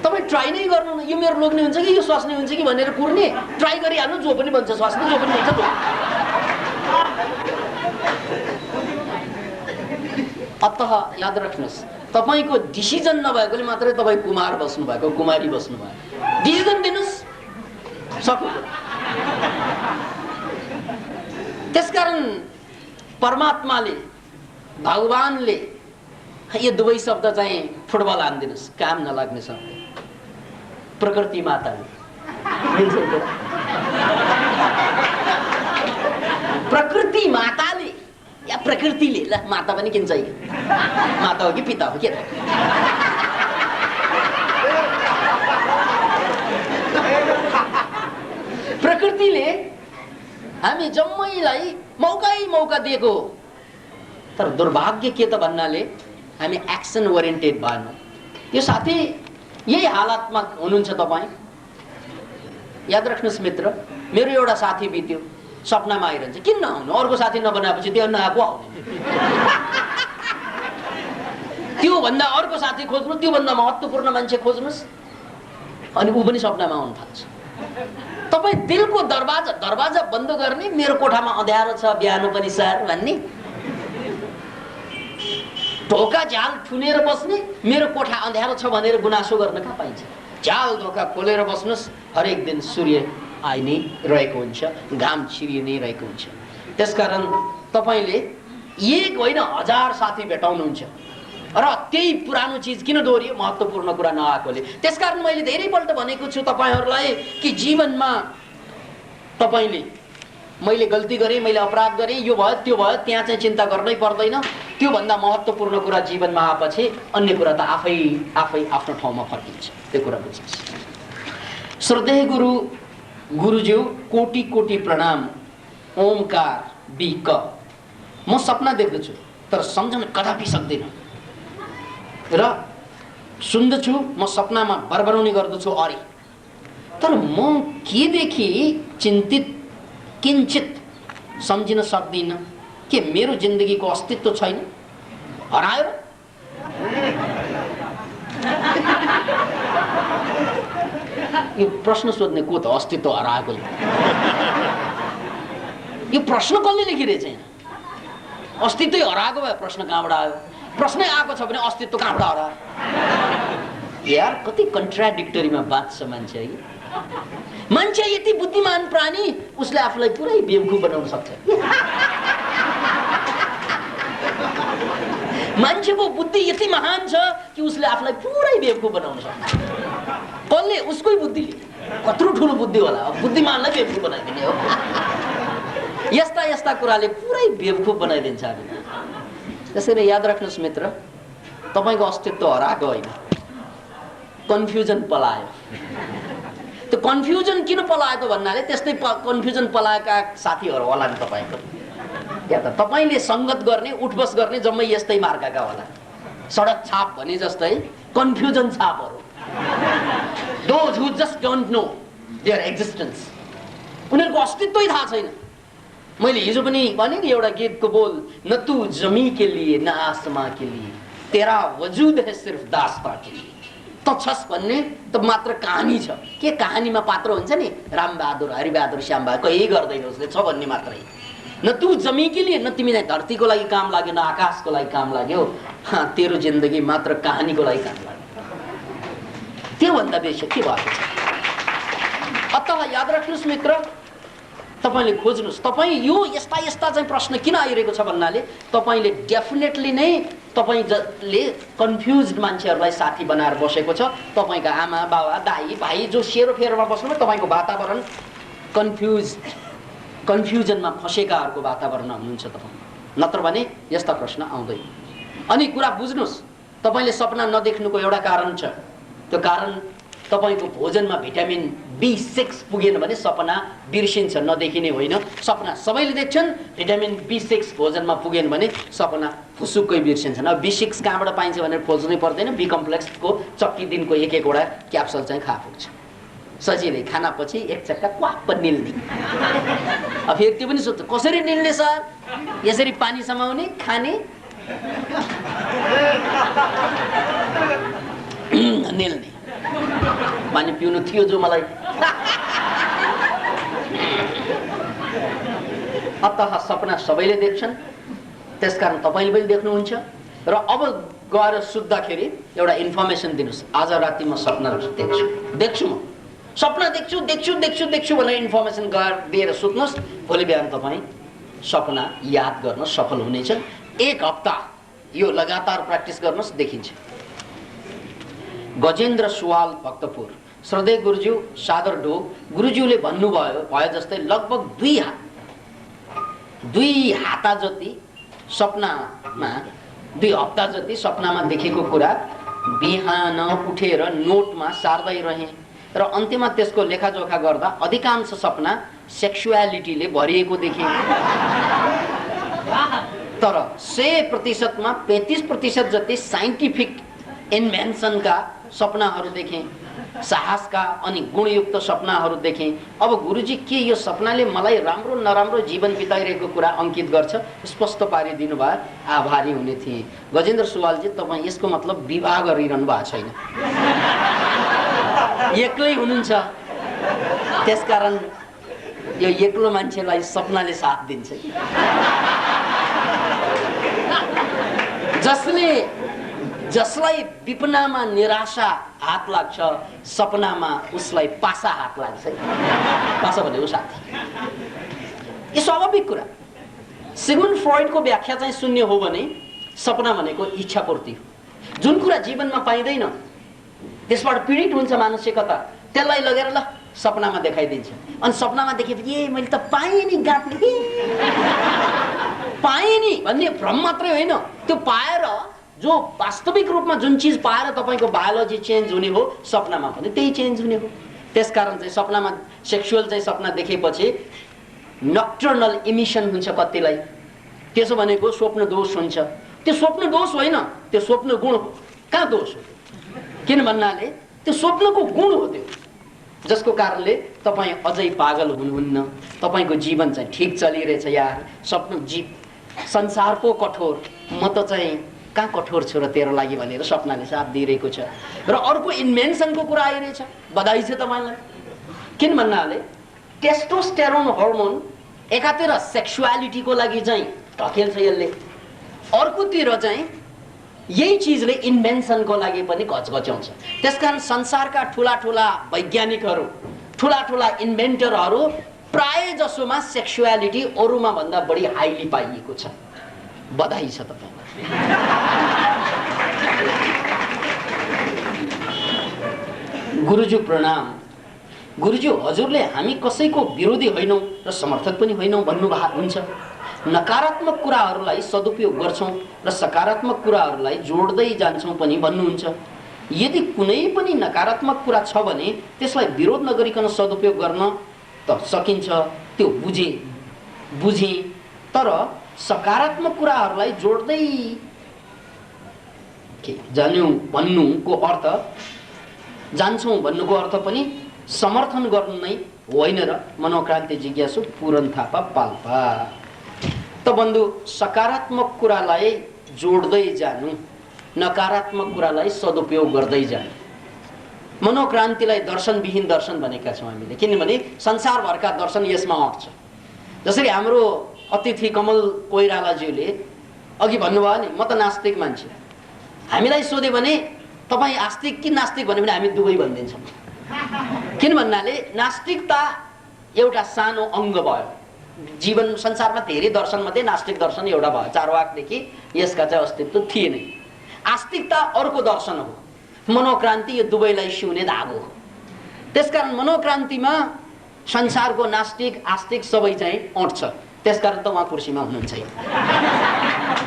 तपाईँ ट्राई नै गर्नु न। यो मेरो लोग्ने हुन्छ कि यो स्वास्नी हुन्छ कि भनेर कुर्ने, ट्राई गरिहाल्नु। जो पनि भन्छ स्वास्नी, जो पनि भन्छ। अतः याद राख्नुहोस्, तपाईँको डिसिजन नभएकोले मात्रै तपाईँ कुमार बस्नु भएको, कुमारी बस्नु भएको। डिसिजन दिनुहोस्, सक्नु। त्यसकारण परमात्माले, भगवानले यो दुवै शब्द चाहिँ फुटबल हान्दिनुहोस्, काम नलाग्ने शब्द। प्रकृति माताले, प्रकृति माताले या प्रकृतिले, ल माता पनि किन चाहियो? माता हो कि पिता हो के? प्रकृतिले हामी जम्मैलाई मौका दिएको हो। तर दुर्भाग्य के त भन्नाले हामी एक्सन ओरिएन्टेड भएन। यो साथी यही हालतमा हुनुहुन्छ तपाईँ। याद राख्नुहोस् मित्र, मेरो एउटा साथी बित्यो, सपनामा आइरहन्छ। किन नआउनु? अर्को साथी नबनाएपछि त्यो नआएको आउने। त्योभन्दा अर्को साथी खोज्नु, त्योभन्दा महत्त्वपूर्ण मान्छे खोज्नुहोस्, अनि ऊ पनि सपनामा आउनु थाल्छ। तपाईँ दिलको दरवाजा बन्द गर्ने, मेरो कोठामा अँध्यारो छ बिहान पनि सर भन्ने, ढोका झ्याल थुनेर बस्ने, मेरो कोठा अँध्यारो छ भनेर गुनासो गर्न कहाँ पाइन्छ? झ्याल ढोका खोलेर बस्नुहोस्, हरेक दिन सूर्य आइ नै रहेको हुन्छ, घाम छिरि नै रहेको हुन्छ। त्यसकारण तपाईँले एक होइन 1000 साथी भेटाउनुहुन्छ र त्यही पुरानो चिज किन दोहोरियो? महत्त्वपूर्ण कुरा नआएकोले। त्यसकारण मैले धेरैपल्ट भनेको छु तपाईँहरूलाई कि जीवनमा तपाईँले मैले गल्ती गरेँ, मैले अपराध गरेँ, यो भयो त्यो भयो, त्यहाँ चाहिँ चिन्ता गर्नै पर्दैन। त्योभन्दा महत्त्वपूर्ण कुरा जीवनमा आएपछि अन्य कुरा त आफै आफ्नो ठाउँमा फर्किन्छ। त्यो कुरा बुझ्नुहोस्। श्रद्धेय गुरुज्यू, कोटि कोटि प्रणाम। ओमकार बिक। म सपना देख्दछु तर सम्झन कदापि सक्दिनँ र सुन्दछु। म सपनामा बरबराउने गर्दछु अरे, तर म के देखि किञ्चित सम्झिन सक्दिनँ। के मेरो जिन्दगीको अस्तित्व छैन? हरायो? यो प्रश्न सोध्ने को त? अस्तित्व हराएकोले। यो प्रश्न कसले लेखिरहेछ? अस्तित्वै हराएको भए प्रश्न कहाँबाट आयो? प्रश्नै आएको छ भने अस्तित्व कहाँबाट हरायो? यार कति कन्ट्राडिक्टरीमा बाँच्छ मान्छे है। मान्छे यति बुद्धिमान प्राणी, उसले आफूलाई पुरै बेवकूफ बनाउन सक्छ। मान्छेको बुद्धि यति महान छ कि उसले आफूलाई पुरै बेवकूफ बनाउन सक्छ। कसले? उसकै बुद्धिले। कत्रो ठुलो बुद्धि होला, बुद्धिमानलाई बेवकूफ बनाइदिने हो। यस्ता कुराले पुरै बेवकूफ बनाइदिन्छ हामी। त्यसैले याद राख्नुहोस् मित्र, तपाईको अस्तित्व हराएको होइन, कन्फ्युजन पलायो। त्यो कन्फ्युजन किन पलायो त भन्नाले त्यस्तै कन्फ्युजन पलाएका साथीहरू होला नि तपाईको। या त तपाईले संगत गर्ने उठबस गर्ने जम्मै यस्तै मार्गका होला। सडक छाप भने जस्तै confusion छापहरू। Those who just don't know their existence, उनीहरूको अस्तित्वै थाहा छैन। मैले हिजो पनि भने नि एउटा गीतको बोल, न तू जमी के लिए न आसमां के लिए, तेरा वजूद है सिर्फ दास्तां के लिए। त छस् भन्ने त मात्र कहानी छ। के कहानीमा पात्र हुन्छ नि, रामबहादुर, हरिबहादुर, श्यामबहादुर, केही गर्दैन उसले, छ भन्ने मात्रै। न तू जमी के लिए, न तिमीलाई धरतीको लागि काम लाग्यो, न आकाशको लागि काम लाग्यो। तेरो जिन्दगी मात्र कहानीको लागि काम लाग्यो। त्योभन्दा बेसी के भएको छ? अतः याद राख्नुहोस् मित्र, तपाईले खोज्नुहोस्। तपाईँ यो यस्ता यस्ता चाहिँ प्रश्न किन आइरहेको छ भन्नाले तपाईले डेफिनेटली नै तपाईले कन्फ्युज्ड मान्छेहरूलाई साथी बनाएर बसेको छ। तपाईका आमा बाबा दाई भाइ जो सेरोफेरोमा बस्नु, तपाईको वातावरण कन्फ्युजनमा फसेकाहरूको वातावरण हुनुहुन्छ तपाईँ, नत्र भने यस्ता प्रश्न आउँदैन। अनि कुरा बुझ्नुहोस्, तपाईले सपना नदेख्नुको एउटा कारण छ। त्यो कारण तपाईको भोजनमा भिटामिन B6 पुगेन भने सपना बिर्सिन्छ, नदेखिने होइन। सपना सबैले देख्छन्, भिटामिन B6 भोजनमा पुगेन भने सपना फुसुक्कै बिर्सिन्छ। अब B6 कहाँबाट पाइन्छ भनेर खोज्नै पर्दैन। बी कम्प्लेक्सको चक्की दिनको एक एकवटा क्याप्सुल चाहिँ खा पुग्छ, सजिलै। खानापछि एक चक्का क्वाप्प निल्ने। अब फेरि त्यो पनि सोध्छ, कसरी निल्ने सर? यसरी पानी समाउने, खाने, निल्ने। पानी पिउनु थियो जो मलाई। अतः सपना सबैले देख्छन्, त्यसकारण तपाईले पनि देख्नुहुन्छ। र अब गएर सुत्दाखेरि एउटा इन्फर्मेसन दिनुहोस्, आज राति म सपना देख्छु म सपना देख्छु भनेर इन्फर्मेसन दिएर सुत्नुहोस्। भोलि बिहान तपाईँ सपना याद गर्न सफल हुनेछ। 1 हप्ता यो लगातार प्र्याक्टिस गर्नुहोस्, देखिन्छ। गजेन्द्र सुवाल भक्तपुर, श्रद्धेय गुरुज्यू, सादर ढोग। गुरुज्यूले भन्नुभयो जस्तै लगभग 2 हाता जति सपनामा, 2 हप्ता जति सपनामा देखेको कुरा बिहान उठेर नोटमा सार्दै रहे र अन्त्यमा त्यसको लेखाजोखा गर्दा अधिकांश सपना सेक्सुअलिटीले भरिएको देखे। तर 100% मा 35% जति साइन्टिफिक इन्भेन्सनका सपनाहरू देखेँ, साहसका अनि गुणयुक्त सपनाहरू देखेँ। अब गुरुजी के यो सपनाले मलाई राम्रो नराम्रो जीवन बिताइरहेको कुरा अंकित गर्छ? स्पष्ट पारिदिनु भए आभारी हुने थिए। गजेन्द्र सुवालजी, तपाईँ यसको मतलब विवाह गरिरहनु भएको छैन, एक्लै हुनुहुन्छ। त्यसकारण यो एक्लो मान्छेलाई सपनाले साथ दिन्छ। जसलाई विपनामा निराशा हात लाग्छ, सपनामा उसलाई पासा हात लाग्छ। पासा भनेको साथी। यो स्वाभाविक कुरा। सिग्मन्ड फ्रोइडको व्याख्या चाहिँ सुन्ने हो भने सपना भनेको इच्छा पूर्ति हो। जुन कुरा जीवनमा पाइँदैन, त्यसबाट पीडित हुन्छ मानसिकता, त्यसलाई लगेर ल सपनामा देखाइदिन्छ। अनि सपनामा देखेपछि ए मैले त पाएँ नि, गाँथे पाएँ नि भन्ने भ्रम मात्रै होइन, त्यो पाएर जो वास्तविक रूपमा जुन चीज पाएर तपाईको बायोलोजी चेन्ज हुने हो, सपनामा पनि त्यही चेन्ज हुने हो। त्यसकारण चाहिँ सपनामा सेक्सुअल चाहिँ सपना देखेपछि नक्टर्नल इमिसन हुन्छ कतिलाई, त्यसो भनेको स्वप्न दोष हुन्छ। त्यो स्वप्न दोष होइन, त्यो स्वप्न गुण हो। कहाँ दोष हो? किन भन्नाले त्यो स्वप्नको गुण हो त्यो, जसको कारणले तपाईँ अझै पागल हुनुहुन्न। तपाईँको जीवन चाहिँ ठिक चलिरहेछ यार, स्वप्न संसारको कठोर, म त चाहिँ कहाँ कठोर छु र तेरो लागि भनेर सपनाले साथ दिइरहेको छ। र अर्को इन्भेन्सनको कुरा आइरहेछ, बधाई छ तपाईँलाई। किन भन्नाले टेस्टोस्टेरोन हर्मोन एकातिर सेक्सुअलिटीको लागि चाहिँ ढकेल्छ यसले, अर्कोतिर चाहिँ यही चिजले इन्भेन्सनको लागि पनि घचघच्याउँछ। त्यसकारण संसारका ठुला ठुला वैज्ञानिकहरू, ठुला ठुला इन्भेन्टरहरू प्राय जसोमा सेक्सुअलिटी अरूमा भन्दा बढी हाइली पाइएको छ। बधाई छ तपाईलाई। गुरुज्यू प्रणाम। गुरुज्यू, हजुरले हामी कसैको विरोधी होइनौं र समर्थक पनि होइनौं भन्नुभएको हुन्छ। नकारात्मक कुराहरूलाई सदुपयोग गर्छौँ र सकारात्मक कुराहरूलाई जोड्दै जान्छौँ पनि भन्नुहुन्छ। यदि कुनै पनि नकारात्मक कुरा छ भने त्यसलाई विरोध नगरिकन सदुपयोग गर्न त सकिन्छ, त्यो बुझे, तर सकारात्मक कुराहरूलाई जोड्दै जान्छौँ भन्नुको अर्थ पनि समर्थन गर्नु नै होइन र। मनोक्रान्ति जिज्ञासु पूरन थापा पाल्पा। त बन्धु, सकारात्मक कुरालाई जोड्दै जानु, नकारात्मक कुरालाई सदुपयोग गर्दै जानु। मनोक्रान्तिलाई दर्शनविहीन दर्शन भनेका छौँ हामीले, किनभने संसारभरका दर्शन यसमा अट्छ। जसरी हाम्रो अतिथि कमल कोइरालाज्यूले अघि भन्नुभयो नि, म त नास्तिक मान्छे। हामीलाई सोध्यो भने तपाईँ आस्तिक कि नास्तिक भन्यो भने हामी दुवै भनिदिन्छौँ। किन भन्नाले नास्तिकता एउटा सानो अङ्ग भयो। जीवन संसारमा धेरै दर्शनमध्ये नास्तिक दर्शन एउटा भयो। चारवाकदेखि यसका चाहिँ अस्तित्व थिएन। आस्तिकता अर्को दर्शन हो। मनोक्रान्ति यो दुवैलाई सिउने धागो हो। त्यसकारण मनोक्रान्तिमा संसारको नास्तिक आस्तिक सबै चाहिँ अट्छ। त्यसकारण त उहाँ कुर्सीमा हुनुहुन्छ।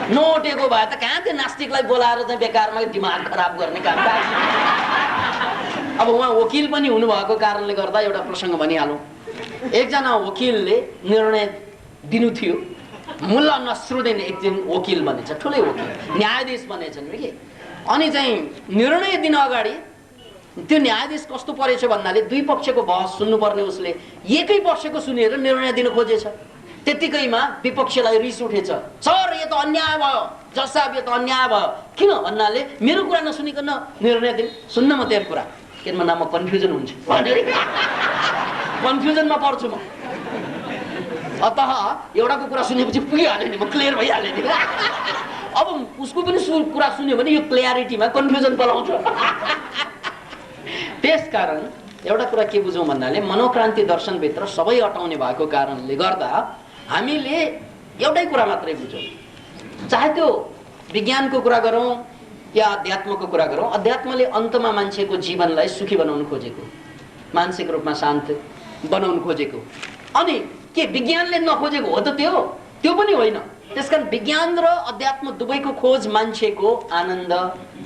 नोटेको भए त कहाँ त्यो नास्तिकलाई बोलाएर चाहिँ बेकारमा दिमाग खराब गर्ने काम। अब उहाँ वकिल पनि हुनुभएको कारणले गर्दा एउटा प्रसङ्ग भनिहालौँ। एकजना वकिलले निर्णय दिनु थियो। मुल्ला नसरुद्दिन एकदिन वकिल बनेछ, ठुलै वकिल, न्यायाधीश बनेछन् कि। अनि चाहिँ निर्णय दिन अगाडि त्यो न्यायाधीश कस्तो परेछ भन्नाले दुई पक्षको बहस सुन्नुपर्ने उसले एकै पक्षको सुनेर निर्णय दिन खोजेछ। त्यतिकैमा विपक्षलाई रिस उठेछ। सर, यो त अन्याय भयो, जज साहब यो त अन्याय भयो। किन भन्नाले मेरो कुरा नसुनिकन निर्णय दिन। सुन्न म तेरो कुरा, किन भन्दा म कन्फ्युजन हुन्छु, कन्फ्युजनमा पर्छु म। अतः एउटाको कुरा सुनेपछि पुगिहाल्यो नि, म क्लियर भइहाल्यो नि। अब उसको पनि कुरा सुन्यो भने यो क्ल्यारिटीमा कन्फ्युजन पलाउँछ। त्यसकारण एउटा कुरा के बुझौँ भन्नाले मनोक्रान्ति दर्शनभित्र सबै अटाउने भएको कारणले गर्दा हामीले एउटै कुरा मात्रै बुझौँ। चाहे त्यो विज्ञानको कुरा गरौँ या अध्यात्मको कुरा गरौँ, अध्यात्मले अन्तमा मान्छेको जीवनलाई सुखी बनाउनु खोजेको, मानसिक रूपमा शान्त बनाउनु खोजेको। अनि के विज्ञानले नखोजेको हो त त्यो पनि होइन। त्यसकारण विज्ञान र अध्यात्म दुवैको खोज मान्छेको आनन्द,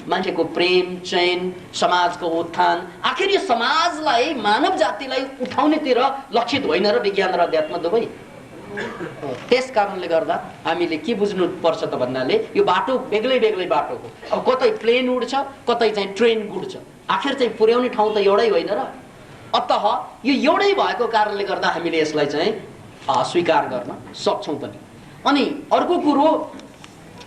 मान्छेको प्रेम, चैन, समाजको उत्थान, आखिर यो समाजलाई, मानव जातिलाई उठाउनेतिर लक्षित होइन र विज्ञान र अध्यात्म दुवै। त्यस कारणले गर्दा हामीले के बुझ्नु पर्छ त भन्नाले यो बाटो बेग्लै बेग्लै बाटो हो। अब कतै प्लेन उड्छ, कतै चाहिँ ट्रेन गुड्छ, आखिर चाहिँ पुर्याउने ठाउँ त एउटै होइन र। अतः यो एउटै भएको कारणले गर्दा हामीले यसलाई चाहिँ स्वीकार गर्न सक्छौँ पनि। अनि अर्को कुरो,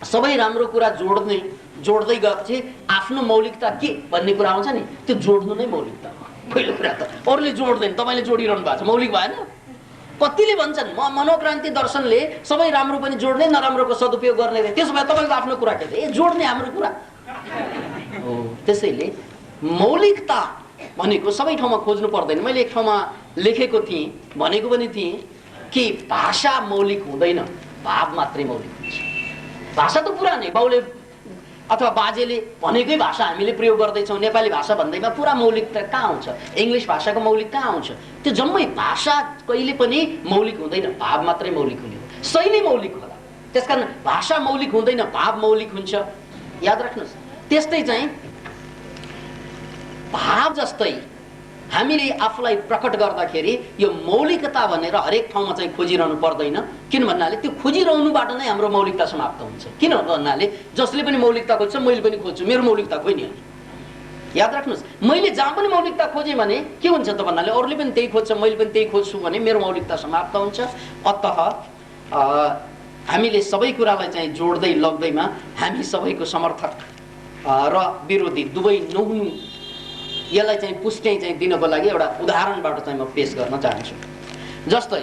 सबै राम्रो कुरा जोड्दै गएपछि आफ्नो मौलिकता के भन्ने कुरा आउँछ नि, त्यो जोड्नु नै मौलिकता हो। पहिलो कुरा त अरूले जोड्दैन, तपाईँले जोडिरहनु भएको छ, मौलिक भएन। कतिले भन्छन् म मनोक्रान्ति दर्शनले सबै राम्रो पनि जोड्ने, नराम्रोको सदुपयोग गर्ने, त्यसो भए तपाईँको आफ्नो कुरा के हो? जोड्ने हाम्रो कुरा हो। त्यसैले मौलिकता भनेको सबै ठाउँमा खोज्नु पर्दैन। मैले एक ठाउँमा लेखेको थिएँ, भनेको पनि थिएँ कि भाषा मौलिक हुँदैन, भाव मात्रै मौलिक हुन्छ। भाषा त पुरानै, बाउले अथवा बाजेले भनेकै भाषा हामीले प्रयोग गर्दैछौँ। नेपाली भाषा भन्दैमा पुरा मौलिकता कहाँ आउँछ? इङ्ग्लिस भाषाको मौलिक कहाँ आउँछ? त्यो जम्मै भाषा कहिले पनि मौलिक हुँदैन, भाव मात्रै मौलिक हुने हो। सही नै मौलिक होला। त्यसकारण भाषा मौलिक हुँदैन, भाव मौलिक हुन्छ। याद राख्नुहोस्। त्यस्तै चाहिँ भाव जस्तै हामीले आफूलाई प्रकट गर्दाखेरि यो मौलिकता भनेर हरेक ठाउँमा चाहिँ खोजिरहनु पर्दैन। किन भन्नाले त्यो खोजिरहनुबाट नै हाम्रो मौलिकता समाप्त हुन्छ। किन भन्नाले जसले पनि मौलिकता खोज्छ मैले पनि खोज्छु, मेरो मौलिकता खोइ नि। याद राख्नुहोस्, मैले जहाँ पनि मौलिकता खोजेँ भने के हुन्छ त भन्नाले अरूले पनि त्यही खोज्छ, मैले पनि त्यही खोज्छु भने मेरो मौलिकता समाप्त हुन्छ। अतः हामीले सबै कुरालाई चाहिँ जोड्दै लग्दैमा हामी सबैको समर्थक र विरोधी दुवै नहुनु, यसलाई चाहिँ पुष्टि चाहिँ दिनको लागि एउटा उदाहरणबाट चाहिँ म पेश गर्न चाहन्छु। जस्तै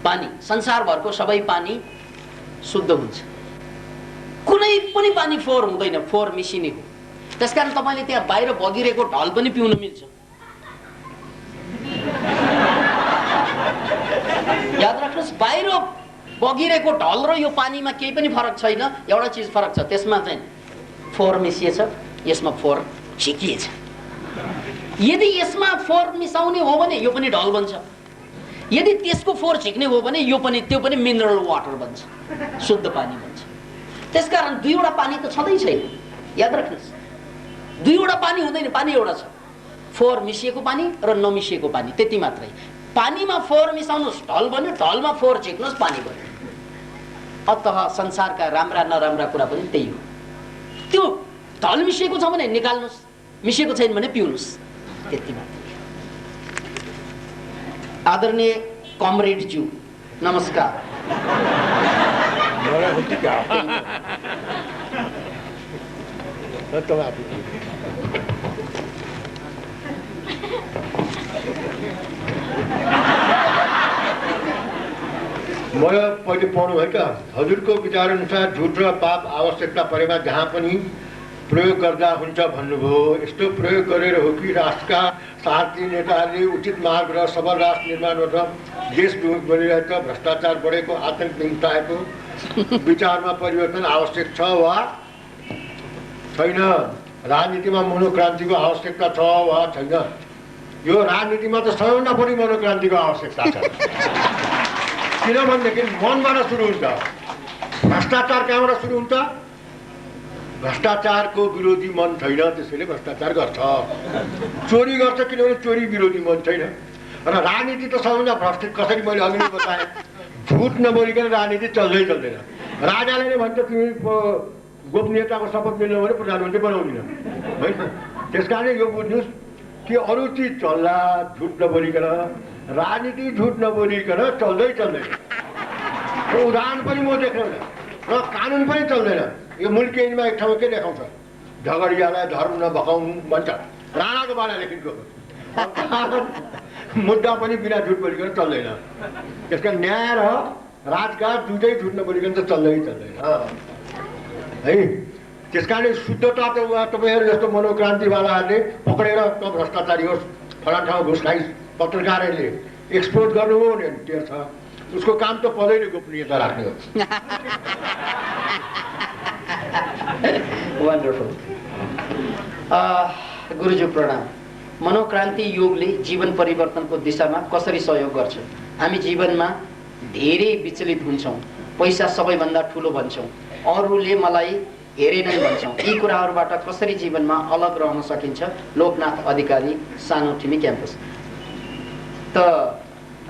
पानी, संसारभरको सबै पानी शुद्ध हुन्छ, कुनै पनि पानी फोहोर हुँदैन, फोहोर मिसिने हो। त्यसकारण तपाईँले त्यहाँ बाहिर बगिरहेको ढल पनि पिउन मिल्छ। याद राख्नुहोस्, बाहिर बगिरहेको ढल र यो पानीमा केही पनि फरक छैन। एउटा चिज फरक छ, त्यसमा चाहिँ फोहोर मिसिएछ, यसमा फोहोर छिकिएछ। यदि यसमा फोहोर मिसाउने हो भने यो पनि ढल बन्छ, यदि त्यसको फोहोर झिक्ने हो भने यो पनि त्यो पनि मिनरल वाटर बन्छ, शुद्ध पानी बन्छ। त्यसकारण दुईवटा पानी त छँदै छैन, याद राख्नुहोस्। दुईवटा पानी हुँदैन, पानी एउटा छ, फोहोर मिसिएको पानी र नमिसिएको पानी, त्यति मात्रै। पानीमा फोहोर मिसाउनुहोस्, ढल बन्यो, ढलमा फोहोर झिक्नुहोस्, पानी बन्यो। अतः संसारका राम्रा नराम्रा कुरा पनि त्यही हो। त्यो ढल मिसिएको छ भने निकाल्नुहोस्, मिसिएको छैन भने पिउनुहोस्, त्यति मात्रै। आदरणीय कमरेडज्यू नमस्कार। मलाई पहिले पढ्नु है त। हजुरको विचार अनुसार झुट र पाप आवश्यकता परेमा जहाँ पनि प्रयोग गर्दा हुन्छ भन्नुभयो। यस्तो प्रयोग गरेर हो कि राष्ट्रका सारथी नेताहरूले उचित मार्ग र सबल राष्ट्र निर्माण र देश विमुख बनिरहेको भ्रष्टाचार बढेको आतंक निम्ताएको विचारमा परिवर्तन आवश्यक छ वा छैन? राजनीतिमा मनोक्रान्तिको आवश्यकता छ वा छैन? यो राजनीतिमा त सबैभन्दा बढी मनोक्रान्तिको आवश्यकता छ। किनभनेदेखि मनबाट सुरु हुन्छ। भ्रष्टाचार कहाँबाट सुरु हुन्छ? भ्रष्टाचारको विरोधी मन छैन, त्यसैले भ्रष्टाचार गर्छ। चोरी गर्छ किनभने चोरी विरोधी मन छैन। र राजनीति त सबैभन्दा भ्रष्ट, कसरी मैले अघि नै बताएँ, झुट नबोलिकन राजनीति चल्दै चल्दैन। राजाले नै भन्छ तिमी गोपनीयताको शपथ लिनु भने प्रधानमन्त्री बनाउँदिन, होइन? त्यस कारणले यो बुझ्नुहोस् कि अरू चिज चल्ला झुट नबोलिकन, राजनीति झुट नबोलिकन चल्दै चल्दैन। उदाहरण पनि म देख्दैन र कानुन पनि चल्दैन। यो मुल्क ऐनमा एक ठाउँमा के देखाउँछ? झगडियालाई धर्म नभकाउनु भन्छ, राणाको बालादेखिको। मुद्दा पनि बिना झुट बोलिकन चल्दैन। त्यसका न्याय र राजकाज दुइटै झुट नबोलिकन त चल्दै चल्दैन है। त्यस कारणले शुद्धता त तपाईँहरू जस्तो मनोक्रान्तिवालाहरूले पक्रेर त भ्रष्टाचारी होस्, फलान ठाउँ घुस खाइस्, पत्रकारहरूले एक्सपोज गर्नु हो भने टेर्छ। उसको काम त पदैले गोपनीयता राख्ने हो। वन्डरफुल। गुरुज्यू प्रणाम। मनोक्रान्ति योगले जीवन परिवर्तनको दिशामा कसरी सहयोग गर्छ? हामी जीवनमा धेरै विचलित हुन्छौँ, पैसा सबैभन्दा ठुलो भन्छौँ, अरूले मलाई हेरेनन् भन्छौँ। यी कुराहरूबाट कसरी जीवनमा अलग रहन सकिन्छ? लोकनाथ अधिकारी, सानो ठिमी क्याम्पस। त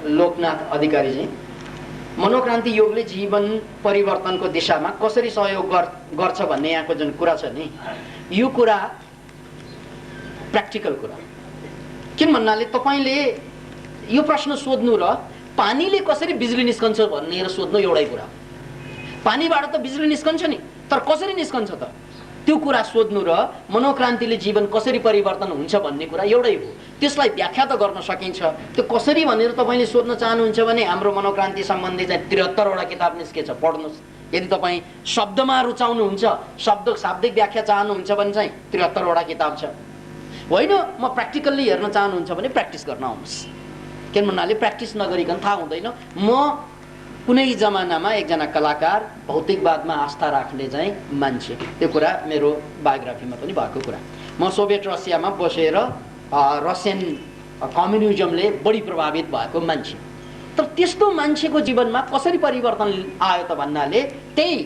लोकनाथ अधिकारीजी, मनोक्रान्ति योगले जीवन परिवर्तनको दिशामा कसरी सहयोग गर्छ भन्ने यहाँको जुन कुरा छ नि, यो कुरा प्र्याक्टिकल कुरा। किन भन्नाले तपाईँले यो प्रश्न सोध्नु र पानीले कसरी बिजुली निस्कन्छ भनेर सोध्नु एउटै कुरा। पानीबाट त बिजुली निस्कन्छ नि, तर कसरी निस्कन्छ त? त्यो कुरा सोध्नु र मनोक्रान्तिले जीवन कसरी परिवर्तन हुन्छ भन्ने कुरा एउटै हो। त्यसलाई व्याख्या त गर्न सकिन्छ। त्यो कसरी भनेर तपाईँले सोध्न चाहनुहुन्छ भने हाम्रो मनोक्रान्ति सम्बन्धी चाहिँ 73वटा किताब निस्केछ, पढ्नुहोस्। यदि तपाईँ शब्दमा रुचाउनुहुन्छ, शाब्दिक व्याख्या चाहनुहुन्छ भने चाहिँ 73वटा किताब छ। होइन, म प्र्याक्टिकल्ली हेर्न चाहनुहुन्छ भने प्र्याक्टिस गर्न आउनुहोस्। किन भन्नाले प्र्याक्टिस नगरिकन थाहा हुँदैन। म कुनै जमानामा एकजना कलाकार, भौतिकवादमा आस्था राख्ने चाहिँ मान्छे, त्यो कुरा मेरो बायोग्राफीमा पनि भएको कुरा। म सोभियत रसियामा बसेर रसियन कम्युनिजमले बढी प्रभावित भएको मान्छे। तर त्यस्तो मान्छेको जीवनमा कसरी परिवर्तन आयो त भन्नाले त्यही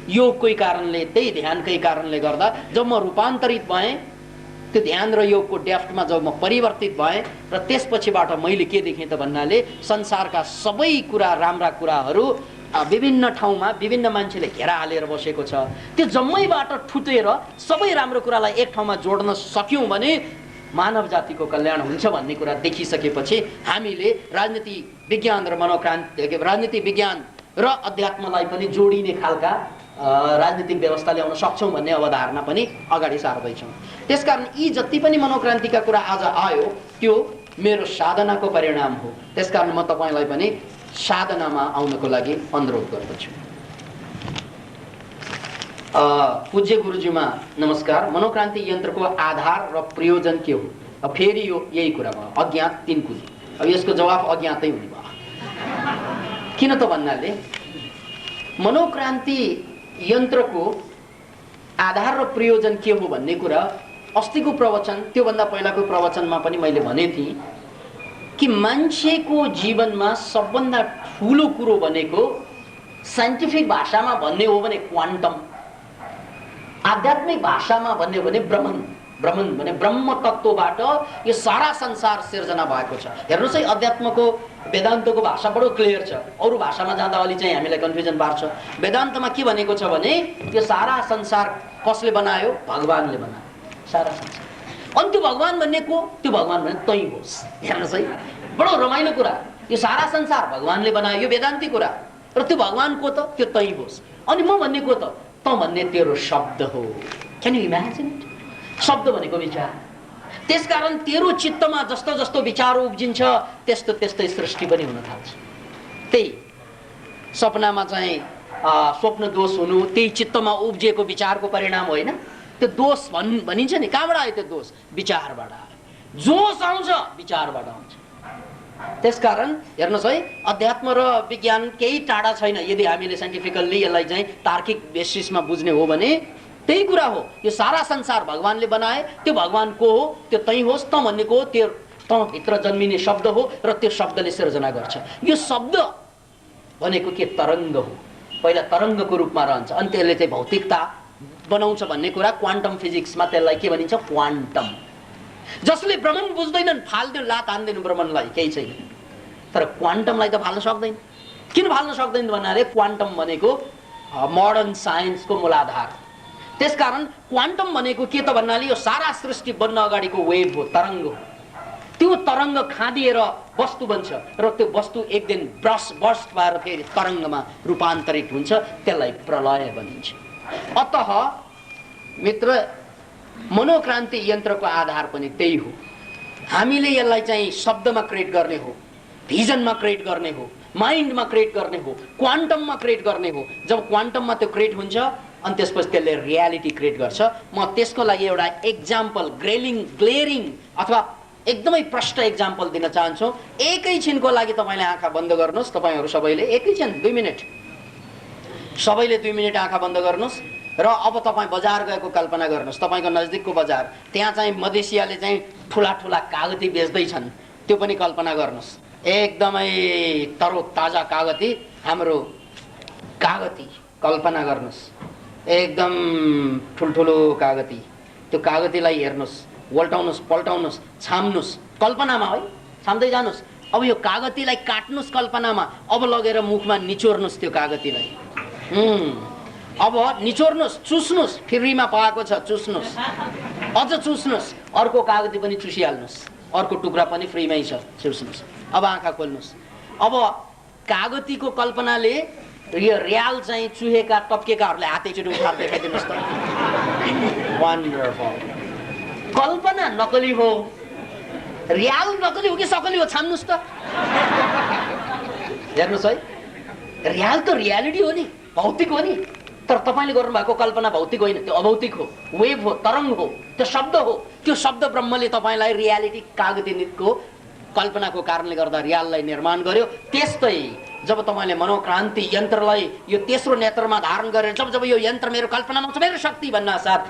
योगकै कारणले, त्यही ध्यानकै कारणले गर्दा जब म रूपान्तरित भएँ, त्यो ध्यान र योगको डेफ्टमा जब म परिवर्तित भएँ र त्यसपछिबाट मैले के देखेँ त भन्नाले संसारका सबै कुरा, राम्रा कुराहरू विभिन्न ठाउँमा विभिन्न मान्छेले घेरा हालेर बसेको छ। त्यो जम्मैबाट ठुटेर सबै राम्रो कुरालाई एक ठाउँमा जोड्न सक्यौँ भने मानव जातिको कल्याण हुन्छ भन्ने कुरा देखिसकेपछि हामीले राजनीति विज्ञान र मनोक्रान्ति, राजनीति विज्ञान र अध्यात्मलाई पनि जोडिने खालका राजनीतिक व्यवस्था ल्याउन सक्छौँ भन्ने अवधारणा पनि अगाडि सार्दैछौँ। त्यसकारण यी जति पनि मनोक्रान्तिका कुरा आज आयो त्यो मेरो साधनाको परिणाम हो। त्यसकारण म तपाईँलाई पनि साधनामा आउनको लागि अनुरोध गर्दछु। पूज्य गुरुजीमा नमस्कार। मनोक्रान्ति यन्त्रको आधार र प्रयोजन के हो? अब फेरि यो यही कुरा भयो, अज्ञात 3 कुली। अब यसको जवाफ अज्ञातै हुने भयो। किन त भन्नाले मनोक्रान्ति यन्त्रको आधार र प्रयोजन के हो भन्ने कुरा अस्तिको प्रवचन, त्योभन्दा पहिलाको प्रवचनमा पनि मैले भने थिएँ। कि मान्छेको जीवनमा सबभन्दा ठुलो कुरो भनेको साइन्टिफिक भाषामा भन्ने हो भने क्वान्टम, आध्यात्मिक भाषामा भन्ने हो भने ब्रह्मन। ब्रह्मन भने ब्रह्म तत्त्वबाट यो सारा संसार सिर्जना भएको छ। हेर्नुहोस् है, अध्यात्मको वेदान्तको भाषा बडो क्लियर छ, अरू भाषामा जाँदा अलि चाहिँ हामीलाई कन्फ्युजन पार्छ। वेदान्तमा के भनेको छ भने यो सारा संसार कसले बनायो? भगवानले बनायो सारा संसार। अनि त्यो भगवान भन्ने को? त्यो भगवान भने तै होस्। हेर्नुहोस् है, बडो रमाइलो कुरा। यो सारा संसार भगवानले बनायो, यो वेदान्ती कुरा। र त्यो भगवान को त? त्यो तै होस्। अनि म भन्ने को त? त भन्ने तेरो शब्द हो। Can you imagine it? शब्द भनेको विचार। त्यसकारण तेरो चित्तमा जस्तो जस्तो विचार उब्जिन्छ त्यस्तो त्यस्तै सृष्टि पनि हुन थाल्छ। त्यही सपनामा चाहिँ स्वप्न दोष हुनु त्यही चित्तमा उब्जिएको विचारको परिणाम होइन। त्यो दोष भनिन्छ नि, कहाँबाट आयो त्यो दोष? विचारबाट आयो। जोस आउँछ विचारबाट आउँछ। त्यसकारण हेर्नुहोस् है, अध्यात्म र विज्ञान केही टाढा छैन यदि हामीले साइन्टिफिकल्ली यसलाई चाहिँ तार्किक बेसिसमा बुझ्ने हो भने। त्यही कुरा हो, यो सारा संसार भगवानले बनाए, त्यो भगवान को हो? त्यो तै होस्। त भन्नेको हो त्यो त भित्र जन्मिने शब्द हो र त्यो शब्दले सिर्जना गर्छ। यो शब्द भनेको के? तरङ्ग हो। पहिला तरङ्गको रूपमा रहन्छ अनि त्यसले चाहिँ भौतिकता बनाउँछ भन्ने कुरा क्वान्टम फिजिक्समा त्यसलाई के भनिन्छ? क्वान्टम। जसले ब्रह्माण्ड बुझ्दैनन् फाल्दिनु, लात हान्दिनु ब्रह्माण्डलाई, केही छैन। तर क्वान्टमलाई त फाल्न सक्दैन। किन फाल्न सक्दैन भन्नाले क्वान्टम भनेको मोडर्न साइन्सको मूलाधार। त्यसकारण क्वान्टम भनेको के त भन्नाले यो सारा सृष्टि बन्न अगाडिको वेभ हो, तरङ्ग हो। त्यो तरङ्ग खादिएर वस्तु बन्छ र त्यो वस्तु एक दिन बर्स्ट भएर फेरि तरङ्गमा रूपान्तरित हुन्छ, त्यसलाई प्रलय भनिन्छ। अतः मित्र, मनोक्रान्ति यन्त्रको आधार पनि त्यही हो। हामीले यसलाई चाहिँ शब्दमा क्रिएट गर्ने हो, भिजनमा क्रिएट गर्ने हो, माइन्डमा क्रिएट गर्ने हो, क्वान्टममा क्रिएट गर्ने हो। जब क्वान्टममा त्यो क्रिएट हुन्छ अनि त्यसपछि त्यसले रियालिटी क्रिएट गर्छ। म त्यसको लागि एउटा एक्जाम्पल, ग्लेरिङ अथवा एकदमै प्रष्ट एक्जाम्पल दिन चाहन्छु। एकैछिनको लागि तपाईँले आँखा बन्द गर्नुहोस्। तपाईँहरू सबैले एकैछिन 2 मिनट, सबैले 2 मिनट आँखा बन्द गर्नुहोस् र अब तपाईँ बजार गएको कल्पना गर्नुहोस्। तपाईँको नजिकको बजार, त्यहाँ चाहिँ मधेसियाले चाहिँ ठुला ठुला कागती बेच्दैछन्, त्यो पनि कल्पना गर्नुहोस्। एकदमै तरोताजा कागती, हाम्रो कागती कल्पना गर्नुहोस्। एकदम ठुल्ठुलो कागती। त्यो कागतीलाई हेर्नुहोस्, वल्टाउनुहोस्, पल्टाउनुहोस्, छाम्नुहोस् कल्पनामा है, छाम्दै जानुहोस्। अब यो कागतीलाई काट्नुहोस् कल्पनामा, अब लगेर मुखमा निचोर्नुहोस् त्यो कागतीलाई। अब निचोर्नुहोस्, चुस्नुहोस्, फ्रीमा पाएको छ, चुस्नुहोस्, अझ चुस्नुहोस्, अर्को कागती पनि चुसिहाल्नुहोस्, अर्को टुक्रा पनि फ्रीमै छ, चुस्नुहोस्। अब आँखा खोल्नुहोस्। अब कागतीको कल्पनाले यो रियाल चाहिँ चुहेका टप्केकाहरूलाई हात एकचोटि उठाएर देखाइदिनुहोस् त। वन्डरफुल। कल्पना नकली हो, रियाल नकली हो कि सकली हो? छाम्नुहोस् त, हेर्नुहोस् है। रियाल त रियालिटी हो नि, भौतिक हो नि। तर तपाईँले गर्नुभएको कल्पना भौतिक होइन, त्यो अभौतिक हो, वेभ हो, तरङ्ग हो, त्यो शब्द हो। त्यो शब्द ब्रह्मले तपाईँलाई रियालिटी कागतीको कल्पनाको कारणले गर्दा रियाललाई निर्माण गर्यो। त्यस्तै जब तपाईँले मनोक्रान्ति यन्त्रलाई यो तेस्रो नेत्रमा धारण गरेर जब जब यो यन्त्र मेरो कल्पनामा आउँछ, मेरो शक्ति भन्न साथ